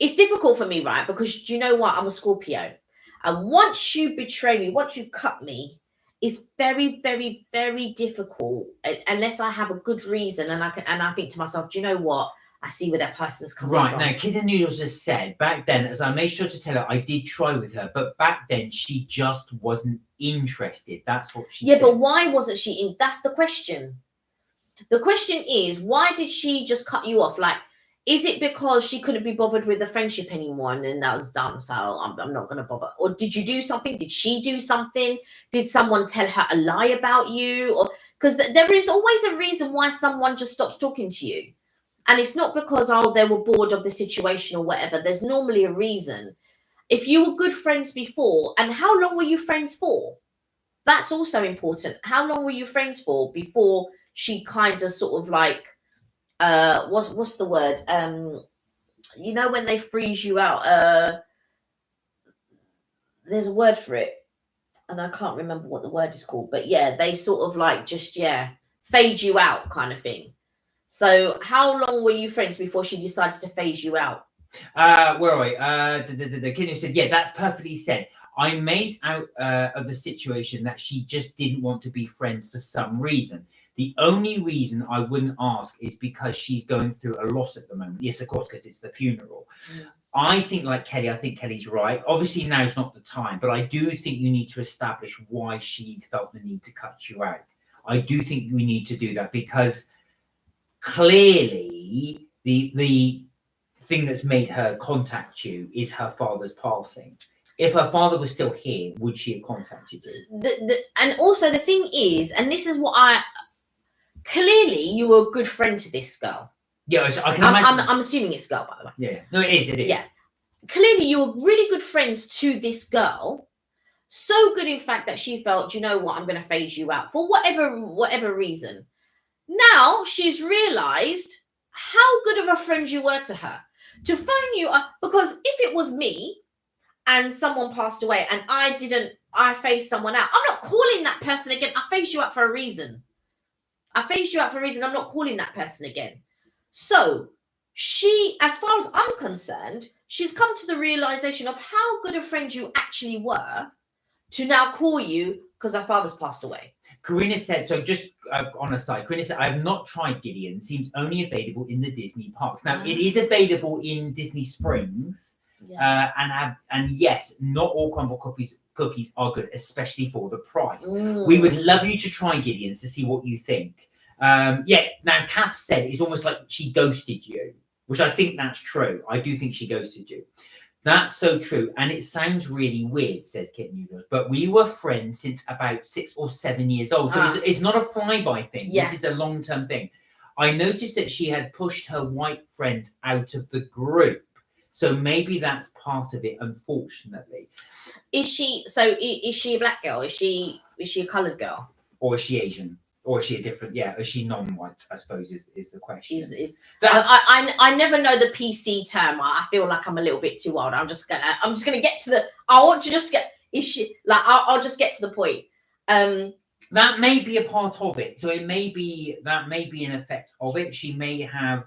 it's difficult for me, right? Because do you know what? I'm a Scorpio. And once you betray me, once you cut me, it's very, very, very difficult unless I have a good reason and I think to myself, do you know what? I see where that person's coming Right, from. now, Kid and Noodles has said back then, as I made sure to tell her, I did try with her, but back then she just wasn't interested. That's what she said. Yeah, but why wasn't she in? That's the question. The question is, why did she just cut you off? Like, is it because she couldn't be bothered with the friendship anymore and then that was done? So I'm not going to bother. Or did you do something? Did she do something? Did someone tell her a lie about you? Or because there is always a reason why someone just stops talking to you. And it's not because, oh, they were bored of the situation or whatever. There's normally a reason. If you were good friends before, and how long were you friends for? That's also important. How long were you friends for before she kind of sort of like what's the word? You know when they freeze you out, there's a word for it. And I can't remember what the word is called, but yeah, they sort of like just fade you out kind of thing. So how long were you friends before she decided to phase you out? Where are we? The kid who said, yeah, that's perfectly said. I made out of the situation that she just didn't want to be friends for some reason. The only reason I wouldn't ask is because she's going through a loss at the moment. Yes, of course, because it's the funeral. Mm. I think like Kelly, I think Kelly's right. Obviously now's not the time, but I do think you need to establish why she felt the need to cut you out. I do think we need to do that because clearly the thing that's made her contact you is her father's passing. If her father was still here, would she have contacted you? And also the thing is, and this is what clearly you were a good friend to this girl. Yeah, I can imagine. I'm assuming it's girl, by the way. Yeah, no, it is. Yeah, clearly you were really good friends to this girl. So good, in fact, that she felt, you know what, I'm going to phase you out for whatever reason. Now she's realized how good of a friend you were to her to phone you up, because if it was me and someone passed away and I phased someone out, I'm not calling that person again. I phased you out for a reason. I'm not calling that person again. So she, as far as I'm concerned, she's come to the realization of how good a friend you actually were to now call you because her father's passed away. Karina said, so just on a side, Karina said, I have not tried Gideon. Seems only available in the Disney parks. Now, it is available in Disney Springs. Yeah. And yes, not all crumble cookies are good, especially for the price. We would love you to try Gideon's to see what you think. Yeah, now Kath said it's almost like she ghosted you, which I think that's true. I do think she ghosted you. That's so true. And it sounds really weird, says Kit Noodles, but we were friends since about 6 or 7 years old. So it's not a flyby thing. Yeah. This is a long-term thing. I noticed that she had pushed her white friends out of the group. So maybe that's part of it, unfortunately. Is she a black girl? Is she a coloured girl? Or is she Asian? Or is she a different? Yeah, is she non-white? I suppose is the question. I never know the PC term. I feel like I'm a little bit too old. I'm just gonna get to the. I want to just get. Is she like? I'll just get to the point. That may be a part of it. So it may be an effect of it. She may have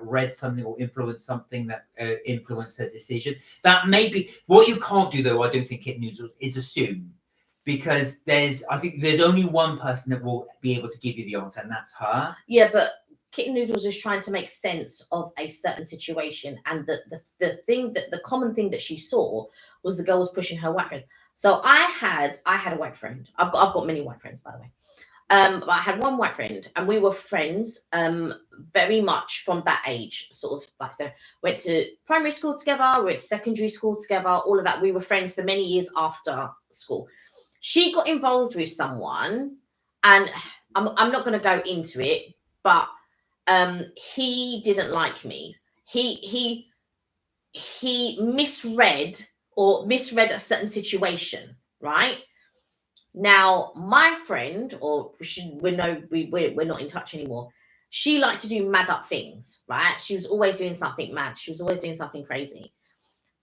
read something or influenced something that influenced her decision. That may be. What you can't do, though, I don't think it needs, is assume. Because I think there's only one person that will be able to give you the answer, and that's her. Yeah, but Kitten Noodles is trying to make sense of a certain situation, and the common thing that she saw was the girl was pushing her white friend. So I had a white friend. I've got many white friends, by the way. But I had one white friend, and we were friends very much from that age, sort of like, so went to primary school together, went to secondary school together, all of that. We were friends for many years after school. She got involved with someone, and I'm not going to go into it, but he didn't like me. He misread a certain situation, right? Now, my friend, or we're not in touch anymore. she liked to do mad up things, right? She was always doing something mad. She was always doing something crazy.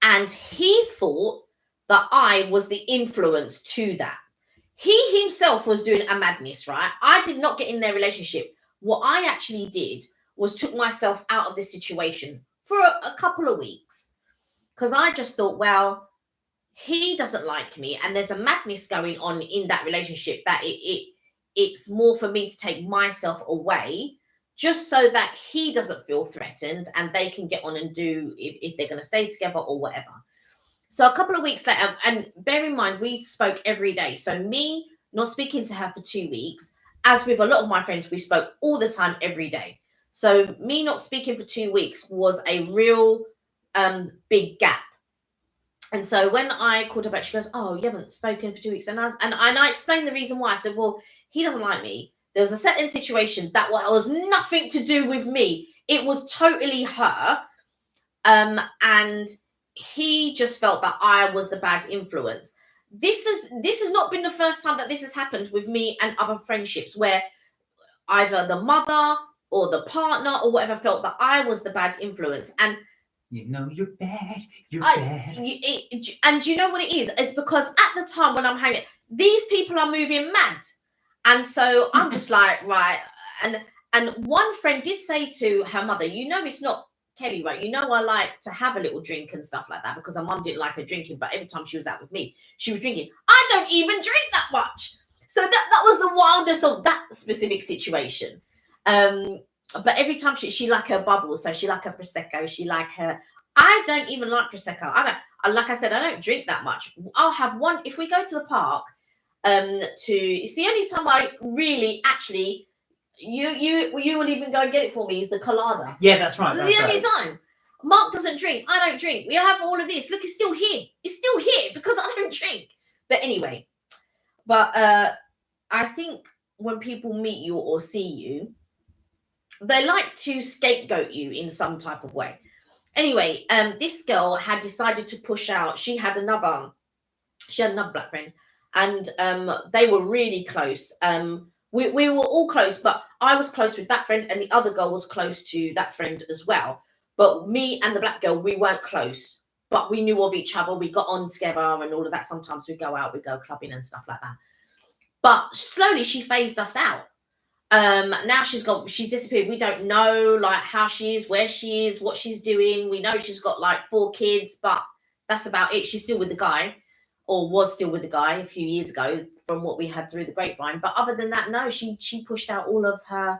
And he thought that I was the influence to that. He himself was doing a madness, right? I did not get in their relationship. What I actually did was took myself out of this situation for a couple of weeks, because I just thought, well, he doesn't like me and there's a madness going on in that relationship, that it's more for me to take myself away just so that he doesn't feel threatened and they can get on and do if they're going to stay together or whatever. So a couple of weeks later, and bear in mind, we spoke every day. So me not speaking to her for 2 weeks, as with a lot of my friends, we spoke all the time, every day. So me not speaking for 2 weeks was a real big gap. And so when I called her back, she goes, "Oh, you haven't spoken for 2 weeks." And I explained the reason why. I said, "Well, he doesn't like me. There was a certain situation that was nothing to do with me. It was totally her. And he just felt that I was the bad influence." This has not been the first time that this has happened with me and other friendships, where either the mother or the partner or whatever felt that I was the bad influence. And you know, you're bad. You're bad. And you know what it is? It's because at the time when I'm hanging, these people are moving mad. And so I'm just like, right. And one friend did say to her mother, "You know, it's not Kelly, right? You know, I like to have a little drink and stuff like that," because her mum didn't like her drinking. But every time she was out with me, she was drinking. I don't even drink that much. So that was the wildest of that specific situation. But every time she like her bubbles, so she like her prosecco, she like her. I don't even like prosecco. Like I said, I don't drink that much. I'll have one if we go to the park. It's the only time I really actually. You will even go and get it for me. Is the colada? Yeah, that's right. That's the only time. Mark doesn't drink. I don't drink. We have all of this. Look, it's still here. It's still here because I don't drink. But anyway, I think when people meet you or see you, they like to scapegoat you in some type of way. Anyway, this girl had decided to push out. She had another black friend, and they were really close. We were all close, but I was close with that friend, and the other girl was close to that friend as well. But me and the black girl, we weren't close, but we knew of each other. We got on together and all of that. Sometimes we go out, we go clubbing and stuff like that. But slowly she phased us out. Now she's disappeared. We don't know like how she is, where she is, what she's doing. We know she's got like 4 kids, but that's about it. She's still with the guy, or was still with the guy a few years ago from what we had through the grapevine. But other than that, no, she pushed out all of her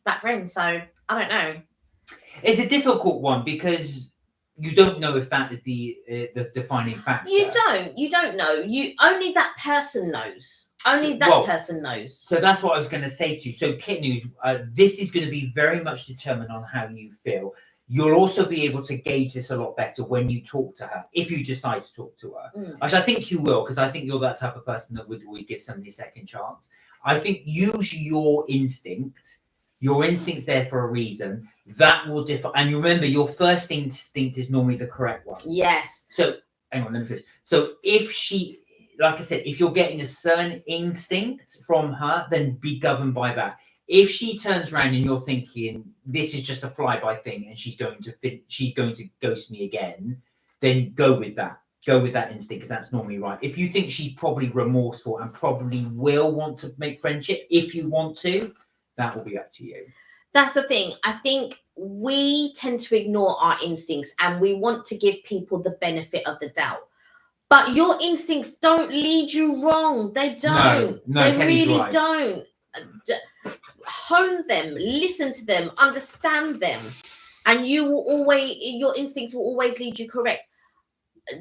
black friends. So I don't know. It's a difficult one because you don't know if that is the defining factor. You don't know. You only that person knows. Only that person knows. So that's what I was going to say to you. So Kit News, this is going to be very much determined on how you feel. You'll also be able to gauge this a lot better when you talk to her, if you decide to talk to her. Which I think you will, because I think you're that type of person that would always give somebody a second chance. I think use your instinct. Your instinct's there for a reason. That will differ. And you remember, your first instinct is normally the correct one. Yes. So, hang on, let me finish. So if she... Like I said, if you're getting a certain instinct from her, then be governed by that. If she turns around and you're thinking this is just a flyby thing and she's going to ghost me again, then go with that. Go with that instinct, because that's normally right. If you think she's probably remorseful and probably will want to make friendship, if you want to, that will be up to you. That's the thing. I think we tend to ignore our instincts and we want to give people the benefit of the doubt. But your instincts don't lead you wrong. They don't. No, they Kenny's really right. don't. Hone them, listen to them, understand them, and your instincts will always lead you correct.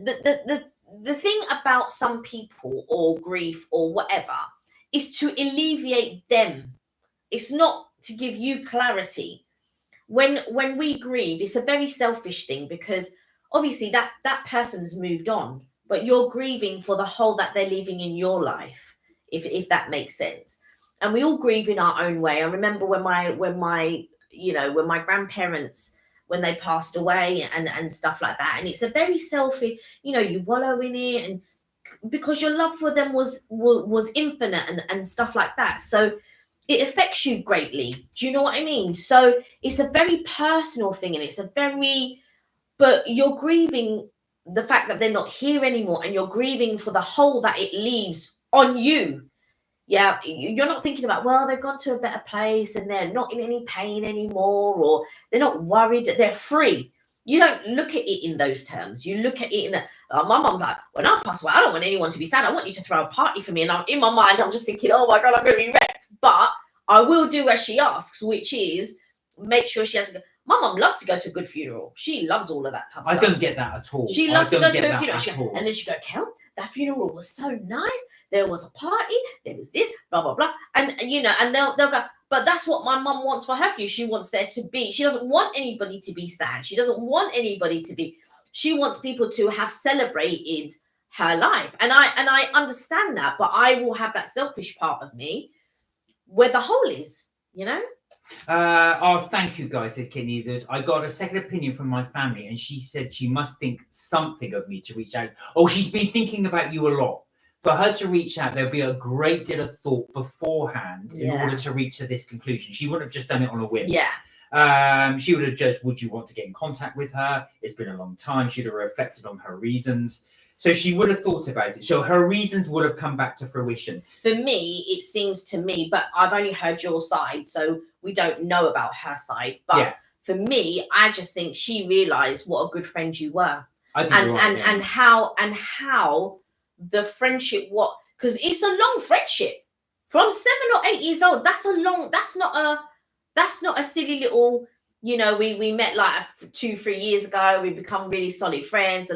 The thing about some people or grief or whatever is to alleviate them. It's not to give you clarity. When we grieve, it's a very selfish thing, because obviously that person has moved on. But you're grieving for the hole that they're leaving in your life, if that makes sense. And we all grieve in our own way. I remember when my grandparents, when they passed away and stuff like that. And it's a very selfish, you wallow in it, and because your love for them was infinite and stuff like that. So it affects you greatly. Do you know what I mean? So it's a very personal thing, and but you're grieving the fact that they're not here anymore, and you're grieving for the hole that it leaves on you. Yeah, you're not thinking about, well, they've gone to a better place and they're not in any pain anymore, or they're not worried, they're free. You don't look at it in those terms. You look at it in my mum's like, when I pass away, I don't want anyone to be sad. I want you to throw a party for me. And in my mind, I'm just thinking, oh my God, I'm going to be wrecked. But I will do as she asks, which is make sure she has my mum loves to go to a good funeral. She loves all of that type of stuff. I don't get that at all. She loves to go to a funeral. And then she go, Kel, that funeral was so nice. There was a party. There was this, blah, blah, blah. And, you know, and they'll go, but that's what my mum wants for her funeral. She wants there to be. She doesn't want anybody to be sad. She doesn't want anybody to be. She wants people to have celebrated her life. And I understand that, but I will have that selfish part of me where the hole is, you know? Thank you guys, says Kidney. I got a second opinion from my family, and she said she must think something of me to reach out. Oh, she's been thinking about you a lot. For her to reach out, there'll be a great deal of thought beforehand in order to reach to this conclusion. She wouldn't have just done it on a whim. Yeah. She would have just, would you want to get in contact with her? It's been a long time. She'd have reflected on her reasons. So she would have thought about it. So her reasons would have come back to fruition. For me, it seems to me, but I've only heard your side, so we don't know about her side. But for me, I just think she realised what a good friend you were. I think and how the friendship, because it's a long friendship. From 7 or 8 years old, that's not a silly little, you know, we met like 2-3 years ago, we become really solid friends.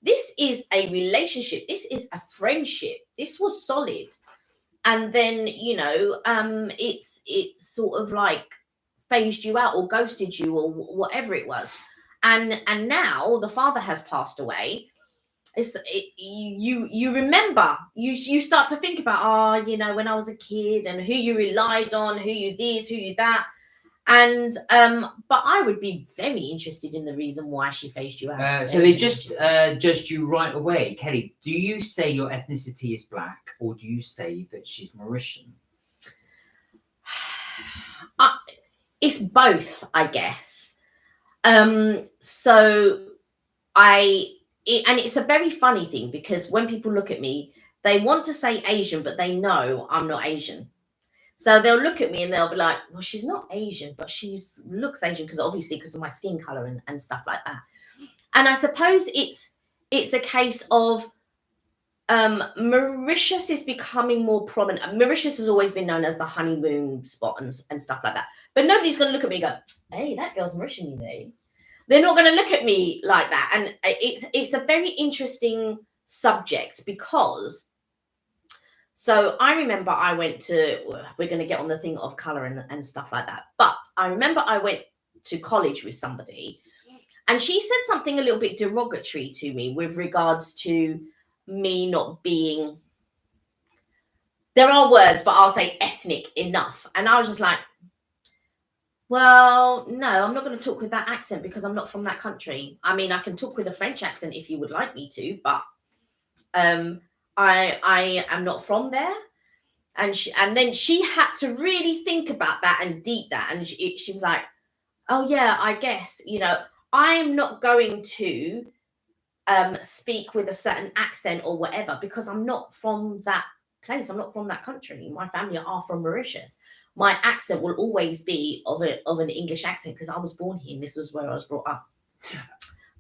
This is a relationship. This is a friendship. This was solid. And then, you know, it's sort of like phased you out or ghosted you or whatever it was. And now the father has passed away. You remember, you start to think about, you know, when I was a kid and who you relied on, who you this, who you that. And but I would be very interested in the reason why she phased you out. So they just judged you right away. Kelly, do you say your ethnicity is black, or do you say that she's Mauritian? It's both, I guess. So and it's a very funny thing, because when people look at me, they want to say Asian, but they know I'm not Asian. So they'll look at me and they'll be like, well, she's not Asian, but she looks Asian because of my skin color and stuff like that. And I suppose it's a case of Mauritius is becoming more prominent. Mauritius has always been known as the honeymoon spot and stuff like that. But nobody's going to look at me and go, hey, that girl's Mauritian, you know. They're not going to look at me like that. And it's a very interesting subject, because so I remember I went to, we're going to get on the thing of color and stuff like that. But I remember I went to college with somebody, and she said something a little bit derogatory to me with regards to me not being, there are words, but I'll say ethnic enough. And I was just like, well, no, I'm not going to talk with that accent because I'm not from that country. I mean, I can talk with a French accent if you would like me to, but I am not from there. And then she had to really think about that and deep that. And she was like, oh yeah, I guess, you know, I'm not going to speak with a certain accent or whatever, because I'm not from that place. I'm not from that country. My family are from Mauritius. My accent will always be of an English accent because I was born here and this was where I was brought up.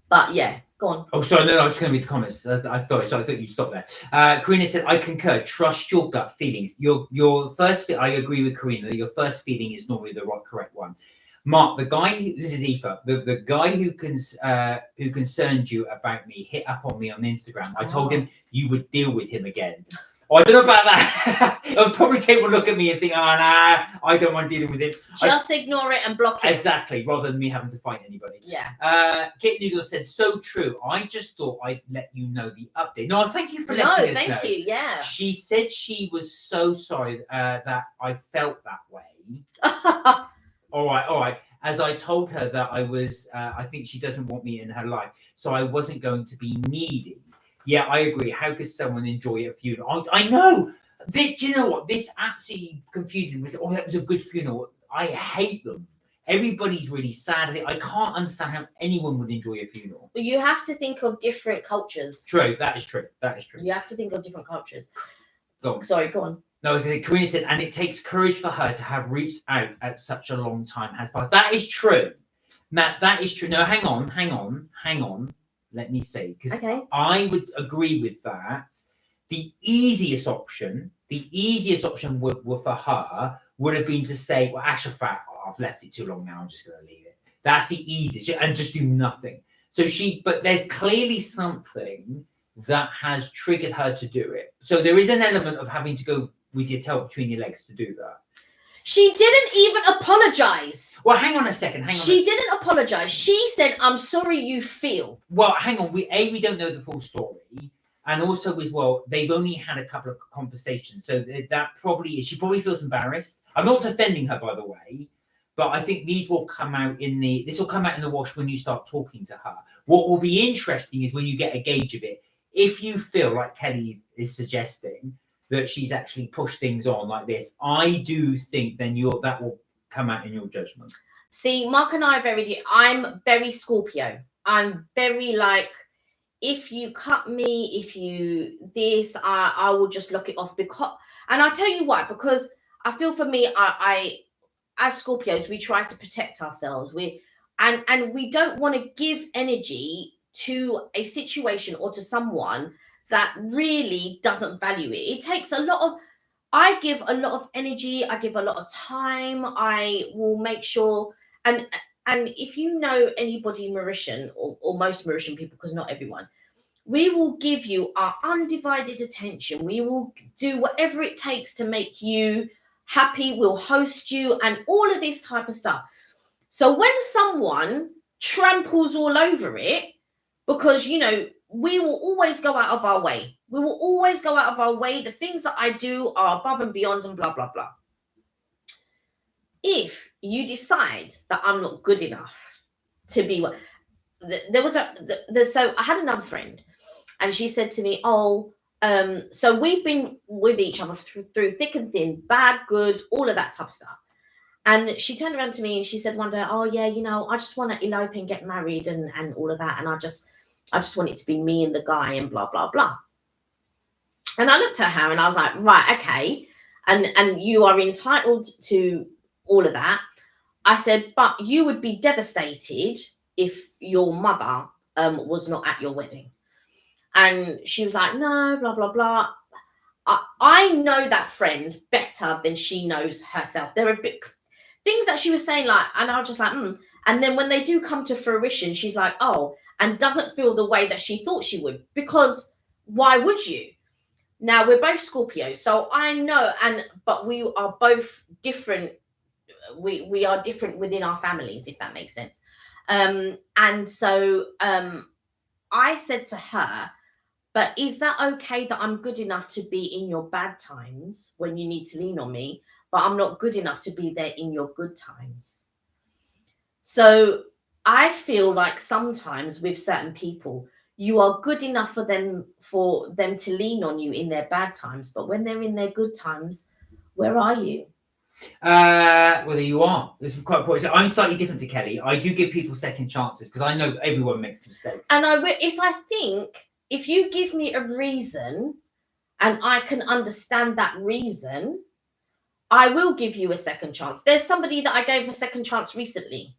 But yeah, go on. Oh, sorry, no, I was just going to read the comments. I thought you'd stop there. Karina said, I concur. Trust your gut feelings. Your first, I agree with Karina. Your first feeling is normally the correct one. Mark, the guy, this is Aoife, the guy who concerned you about me hit up on me on Instagram. I told him you would deal with him again. Oh, I don't know about that. He'll probably take one look at me and think, oh, nah, I don't want dealing with him. Just ignore it and block it. Exactly, rather than me having to fight anybody. Yeah. Kate Noodle said, so true. I just thought I'd let you know the update. No, thank you for letting us know. Thank you, yeah. She said she was so sorry that I felt that way. All right. As I told her that I was, I think she doesn't want me in her life, so I wasn't going to be needy. Yeah, I agree. How could someone enjoy a funeral? I know. Do you know what? This absolutely confuses me. Oh, that was a good funeral. I hate them. Everybody's really sad. I can't understand how anyone would enjoy a funeral. But you have to think of different cultures. True, that is true. That is true. You have to think of different cultures. Go on. Sorry, go on. No, I was going to say, Karina said, and it takes courage for her to have reached out at such a long time has passed. That is true. Matt, that is true. No, hang on. Let me say, because I would agree with that. The easiest option would for her would have been to say, well, Ashraf, I've left it too long now, I'm just going to leave it. That's the easiest, and just do nothing. But there's clearly something that has triggered her to do it. So there is an element of having to go with your tail between your legs to do that. She didn't even apologize. Well, hang on a second. She didn't apologize. She said, I'm sorry you feel. Well, hang on. We don't know the full story. And also as well, they've only had a couple of conversations. So that probably is, she probably feels embarrassed. I'm not defending her, by the way, but I think this will come out in the wash when you start talking to her. What will be interesting is when you get a gauge of it. If you feel like Kelly is suggesting that she's actually pushed things on like this, I do think then that will come out in your judgment. See, Mark and I are I'm very Scorpio. I'm very like, if you cut me, if you this, I will just look it off. And I'll tell you why, because I feel for me, I as Scorpios, we try to protect ourselves. And we don't want to give energy to a situation or to someone that really doesn't value it. It takes I give a lot of energy, I give a lot of time, I will make sure, and if you know anybody Mauritian, or most Mauritian people, because not everyone, we will give you our undivided attention. We will do whatever it takes to make you happy. We'll host you and all of this type of stuff. So when someone tramples all over it, because, we will always go out of our way. We will always go out of our way. The things that I do are above and beyond and blah, blah, blah. If you decide that I'm not good enough to be what, so I had another friend and she said to me, so we've been with each other through thick and thin, bad, good, all of that type of stuff. And she turned around to me and she said one day, oh yeah, I just want to elope and get married and all of that. And I just want it to be me and the guy and blah, blah, blah. And I looked at her and I was like, right, okay. And you are entitled to all of that. I said, but you would be devastated if your mother was not at your wedding. And she was like, no, blah, blah, blah. I know that friend better than she knows herself. There are big things that she was saying, like, and I was just like, And then when they do come to fruition, she's like, oh, and doesn't feel the way that she thought she would, because why would you? Now, we're both Scorpios, so I know, but we are both different. We are different within our families, if that makes sense. And so I said to her, but is that okay that I'm good enough to be in your bad times when you need to lean on me, but I'm not good enough to be there in your good times? So I feel like sometimes with certain people, you are good enough for them to lean on you in their bad times, but when they're in their good times, where are you? Well, there you are. This is quite important. So I'm slightly different to Kelly. I do give people second chances because I know everyone makes mistakes. And if you give me a reason and I can understand that reason, I will give you a second chance. There's somebody that I gave a second chance recently.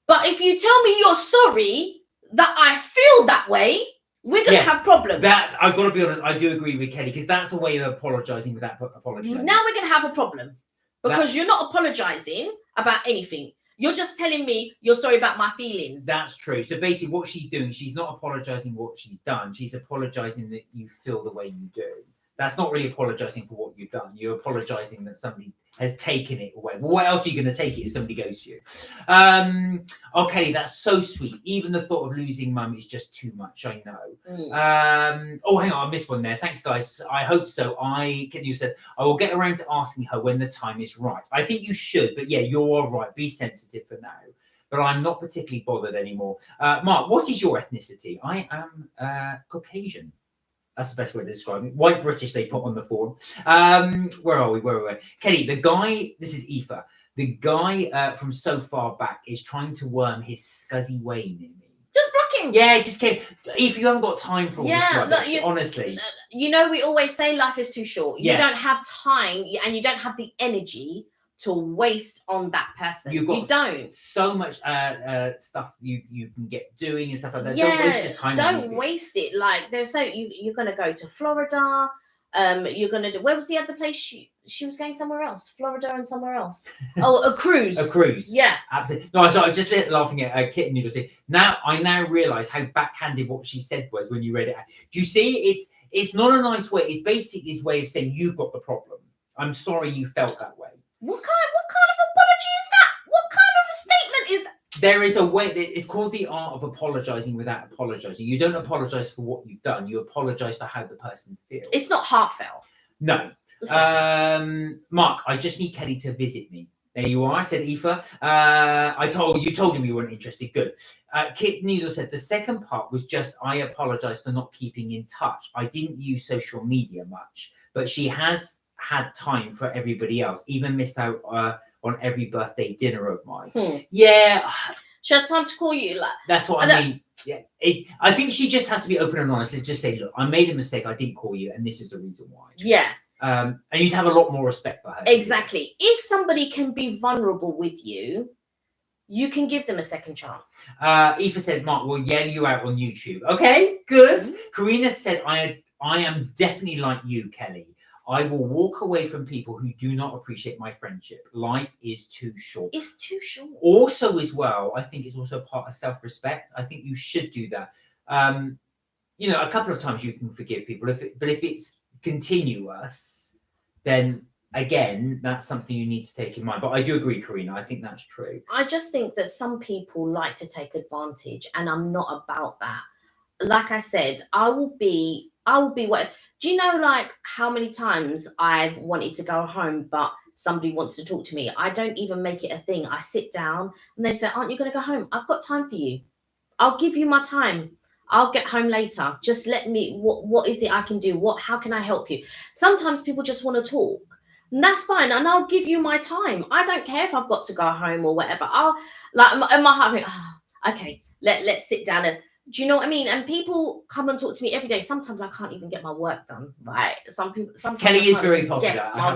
But if you tell me you're sorry that I feel that way, we're going to have problems. I've got to be honest, I do agree with Kelly, because that's a way of apologising without apologising. Now we're going to have a problem, because you're not apologising about anything. You're just telling me you're sorry about my feelings. That's true. So basically what she's doing, she's not apologising what she's done. She's apologising that you feel the way you do. That's not really apologising for what you've done. You're apologising that somebody has taken it away. Well, what else are you going to take it if somebody goes to you? Okay, that's so sweet. Even the thought of losing mum is just too much, I know. Hang on, I missed one there. Thanks, guys. I hope so. You said, I will get around to asking her when the time is right. I think you should, but yeah, you're right. Be sensitive for now. But I'm not particularly bothered anymore. Mark, what is your ethnicity? I am Caucasian. That's the best way to describe it. White British, they put on the forum. Where are we? Kelly, the guy, this is Aoife. The guy from so far back is trying to worm his scuzzy way near me. Just block him. Yeah, just kidding. If you haven't got time for all this rubbish, honestly. You know, we always say life is too short. You don't have time and you don't have the energy to waste on that person. You don't. So much stuff you can get doing and stuff like that. Yeah, don't waste your time. Don't waste it. Like you're gonna go to Florida. You're gonna do. Where was the other place? She was going somewhere else. Florida and somewhere else. Oh, a cruise. A cruise. Yeah, absolutely. No, I was just laughing at Kitten Noodle. I now realise how backhanded what she said was when you read it. Do you see? It's not a nice way. It's basically his way of saying you've got the problem. I'm sorry you felt that way. What kind of apology is that? What kind of a statement is that? There is a way. It's called the art of apologising without apologising. You don't apologise for what you've done. You apologise for how the person feels. It's not heartfelt. No. Mark, I just need Kelly to visit me. There you are. I said, Aoife. You told him you weren't interested. Good. Kit Needle said the second part was just I apologise for not keeping in touch. I didn't use social media much, but she has had time for everybody else. Even missed out on every birthday dinner of mine. Yeah. She had time to call you. That's what I mean. Yeah. I think she just has to be open and honest and just say, look, I made a mistake. I didn't call you, and this is the reason why. Yeah. And you'd have a lot more respect for her. Exactly. If somebody can be vulnerable with you, you can give them a second chance. Aoife said, Mark, we'll yell you out on YouTube. Okay, good. Karina said, I am definitely like you, Kelly. I will walk away from people who do not appreciate my friendship. Life is too short. It's too short. Also, as well, I think it's also part of self-respect. I think you should do that. A couple of times you can forgive people, but if it's continuous, then again, that's something you need to take in mind. But I do agree, Karina. I think that's true. I just think that some people like to take advantage, and I'm not about that. Like I said, I will be what. Do you know, like, how many times I've wanted to go home, but somebody wants to talk to me? I don't even make it a thing. I sit down and they say, aren't you going to go home? I've got time for you. I'll give you my time. I'll get home later. Just let me, what is it I can do? How can I help you? Sometimes people just want to talk. And that's fine. And I'll give you my time. I don't care if I've got to go home or whatever. I'll, like, in my heart, okay, let's sit down and, do you know what I mean? And people come and talk to me every day. Sometimes I can't even get my work done. Right? Sometimes Kelly is very popular. Get my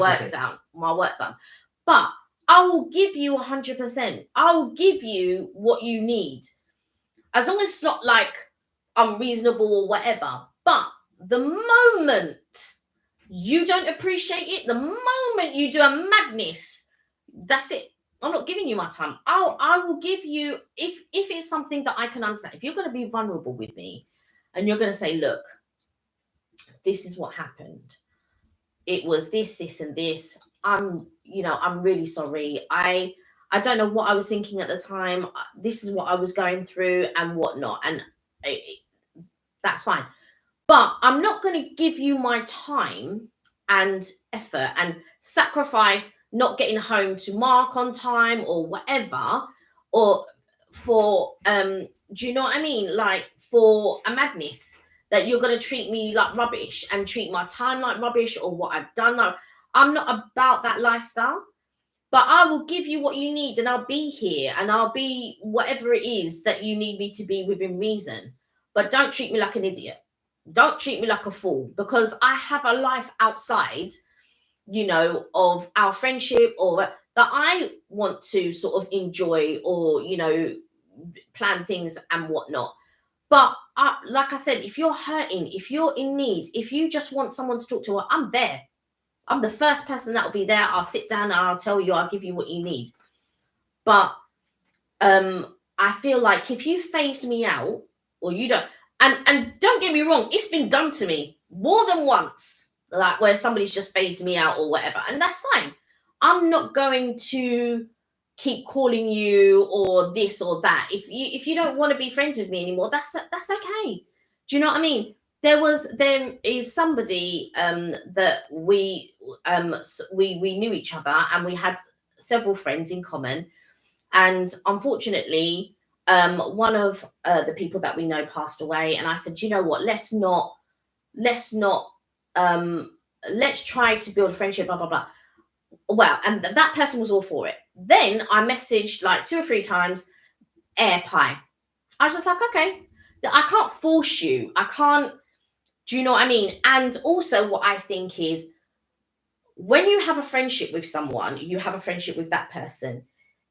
work done. But I will give you 100%. I will give you what you need, as long as it's not like unreasonable or whatever. But the moment you don't appreciate it, the moment you do a madness, that's it. I'm not giving you my time. I will give you, if it's something that I can understand. If you're going to be vulnerable with me and you're going to say, look, this is what happened. It was this, and this. I'm really sorry. I don't know what I was thinking at the time. This is what I was going through and whatnot. And that's fine. But I'm not going to give you my time and effort and sacrifice not getting home to Mark on time or whatever, or for do you know what I mean, like for a madness that you're going to treat me like rubbish and treat my time like rubbish or what I've done. No, I'm not about that lifestyle. But I will give you what you need, and I'll be here, and I'll be whatever it is that you need me to be within reason. But don't treat me like an idiot. Don't treat me like a fool, because I have a life outside, of our friendship, or that I want to sort of enjoy or, plan things and whatnot. But like I said, if you're hurting, if you're in need, if you just want someone to talk to, I'm there. I'm the first person that will be there. I'll sit down and I'll tell you, I'll give you what you need. But I feel like if you phased me out, or you don't, and don't get me wrong, it's been done to me more than once, like where somebody's just phased me out or whatever, and that's fine. I'm not going to keep calling you or this or that. If you don't want to be friends with me anymore, that's okay. Do you know what I mean? There is somebody that we knew each other, and we had several friends in common, and unfortunately, one of the people that we know passed away. And I said, you know what? Let's not let's not, let's try to build a friendship, blah, blah, blah. Well, and that person was all for it. Then I messaged like 2 or 3 times, air pie. I was just like, okay, I can't force you. I can't, do you know what I mean? And also what I think is, when you have a friendship with someone, you have a friendship with that person.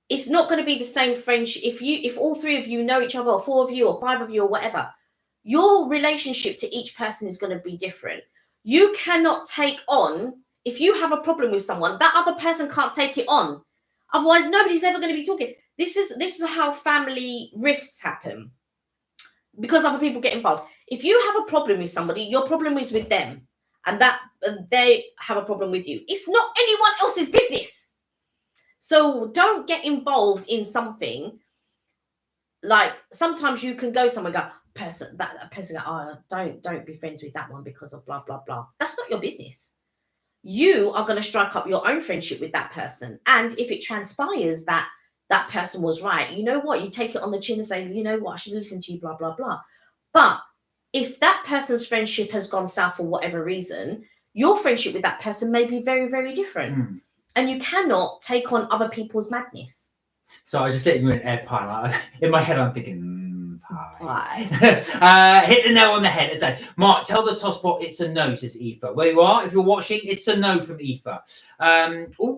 It's not going to be the same friendship if all 3 of you know each other, or 4 of you, or 5 of you, or whatever. Your relationship to each person is going to be different. You cannot take on, if you have a problem with someone, that other person can't take it on. Otherwise, nobody's ever going to be talking. This is how family rifts happen, because other people get involved. If you have a problem with somebody, your problem is with them, and that they have a problem with you. It's not anyone else's business. So don't get involved in something. Like, sometimes you can go somewhere and go, that person, oh, don't be friends with that one because of blah, blah, blah. That's not your business. You are going to strike up your own friendship with that person. And if it transpires that that person was right, you know what? You take it on the chin and say, you know what? I should listen to you, blah, blah, blah. But if that person's friendship has gone south for whatever reason, your friendship with that person may be very, very different. And you cannot take on other people's madness. So I just letting you an air pie. In my head, I'm thinking, pie. Hit the nail on the head. It's like, Mark, tell the tosspot it's a no, says Aoife. Where you are, if you're watching, it's a no from Aoife.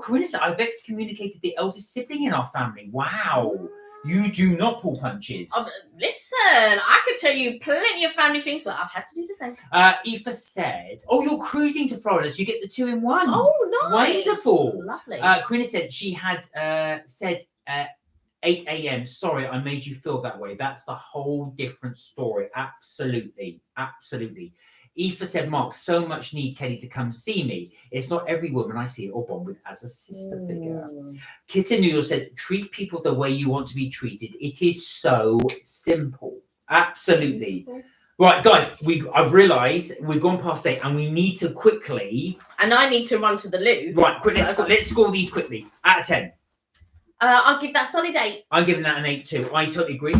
Corinne said, I've excommunicated the eldest sibling in our family. Wow. You do not pull punches. Listen, I could tell you plenty of family things, but I've had to do the same. Aoife said, oh, you're cruising to Florida, so you get the 2-in-1. Oh, nice. Wonderful. Lovely. Corinne said she had said 8 a.m. Sorry, I made you feel that way. That's the whole different story. Absolutely. Absolutely. Aoife said, Mark, so much need Kelly to come see me. It's not every woman I see or bond with as a sister figure. Kitten Noodle said, treat people the way you want to be treated. It is so simple. Absolutely. Simple. Right, guys, I've realised we've gone past 8 and we need to quickly... And I need to run to the loo. Right, quick, let's score these quickly. Out of 10. I'll give that solid 8. I'm giving that an 8 too. I totally agree.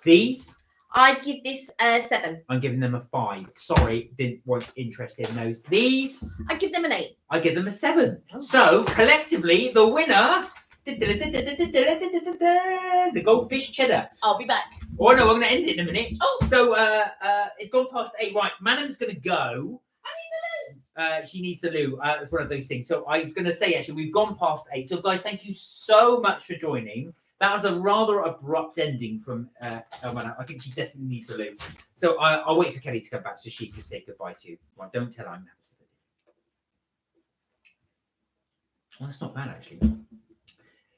These? I'd give this a 7. I'm giving them a 5. Sorry, weren't interested in those. These? I'd give them an 8. I give them a 7. Oh. So, collectively, the winner is the goldfish cheddar. I'll be back. Oh, no, we're going to end it in a minute. Oh. So, it's gone past 8. Right, Madam's going to go. She needs a loo. It's one of those things. So I was going to say, actually, we've gone past 8. So, guys, thank you so much for joining. That was a rather abrupt ending from Elmana. I think she definitely needs a loo. So I'll wait for Kelly to come back so she can say goodbye to you. Well, don't tell I'm happy. Well, that's not bad, actually.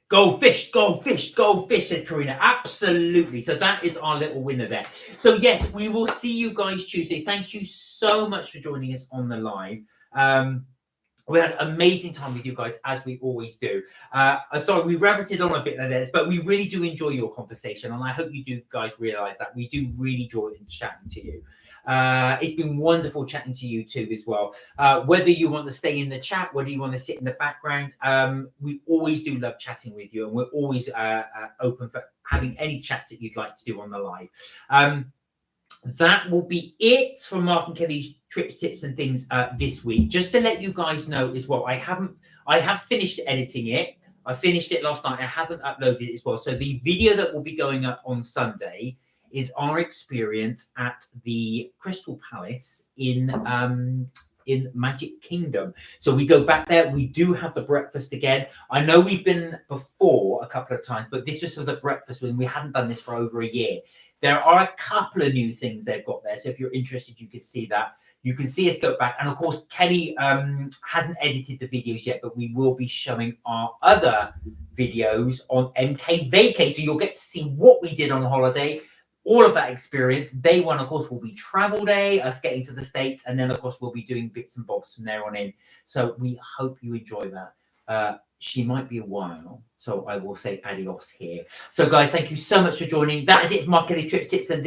Goldfish, goldfish, goldfish, said Karina. Absolutely. So that is our little winner there. So yes, we will see you guys Tuesday. Thank you so much for joining us on the live. We had an amazing time with you guys, as we always do. Sorry, we rabbited on a bit there, but we really do enjoy your conversation, and I hope you do guys realise that we do really enjoy chatting to you. It's been wonderful chatting to you too as well. Whether you want to stay in the chat, whether you want to sit in the background, we always do love chatting with you, and we're always open for having any chats that you'd like to do on the live. That will be it for Mark and Kelly's trips, tips, and things this week. Just to let you guys know as well, I have finished editing it. I finished it last night. I haven't uploaded it as well. So the video that will be going up on Sunday is our experience at the Crystal Palace in Magic Kingdom. So we go back there. We do have the breakfast again. I know we've been before a couple of times, but this was for the breakfast when we hadn't done this for over a year. There are a couple of new things they've got there. So if you're interested, you can see that. You can see us go back. And of course, Kelly hasn't edited the videos yet, but we will be showing our other videos on MK Vacay. So you'll get to see what we did on holiday, all of that experience. Day one, of course, will be travel day, us getting to the States. And then, of course, we'll be doing bits and bobs from there on in. So we hope you enjoy that. She might be a while, so I will say adios here. So, guys, thank you so much for joining. That is it for Mark Kelly Trips, Tips, and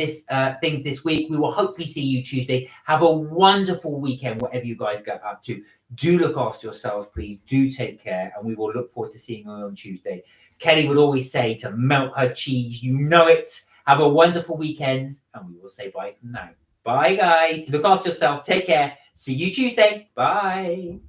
things this week. We will hopefully see you Tuesday. Have a wonderful weekend, whatever you guys get up to. Do look after yourselves, please. Do take care, and we will look forward to seeing you on Tuesday. Kelly would always say to melt her cheese. You know it. Have a wonderful weekend, and we will say bye from now. Bye, guys. Look after yourself. Take care. See you Tuesday. Bye.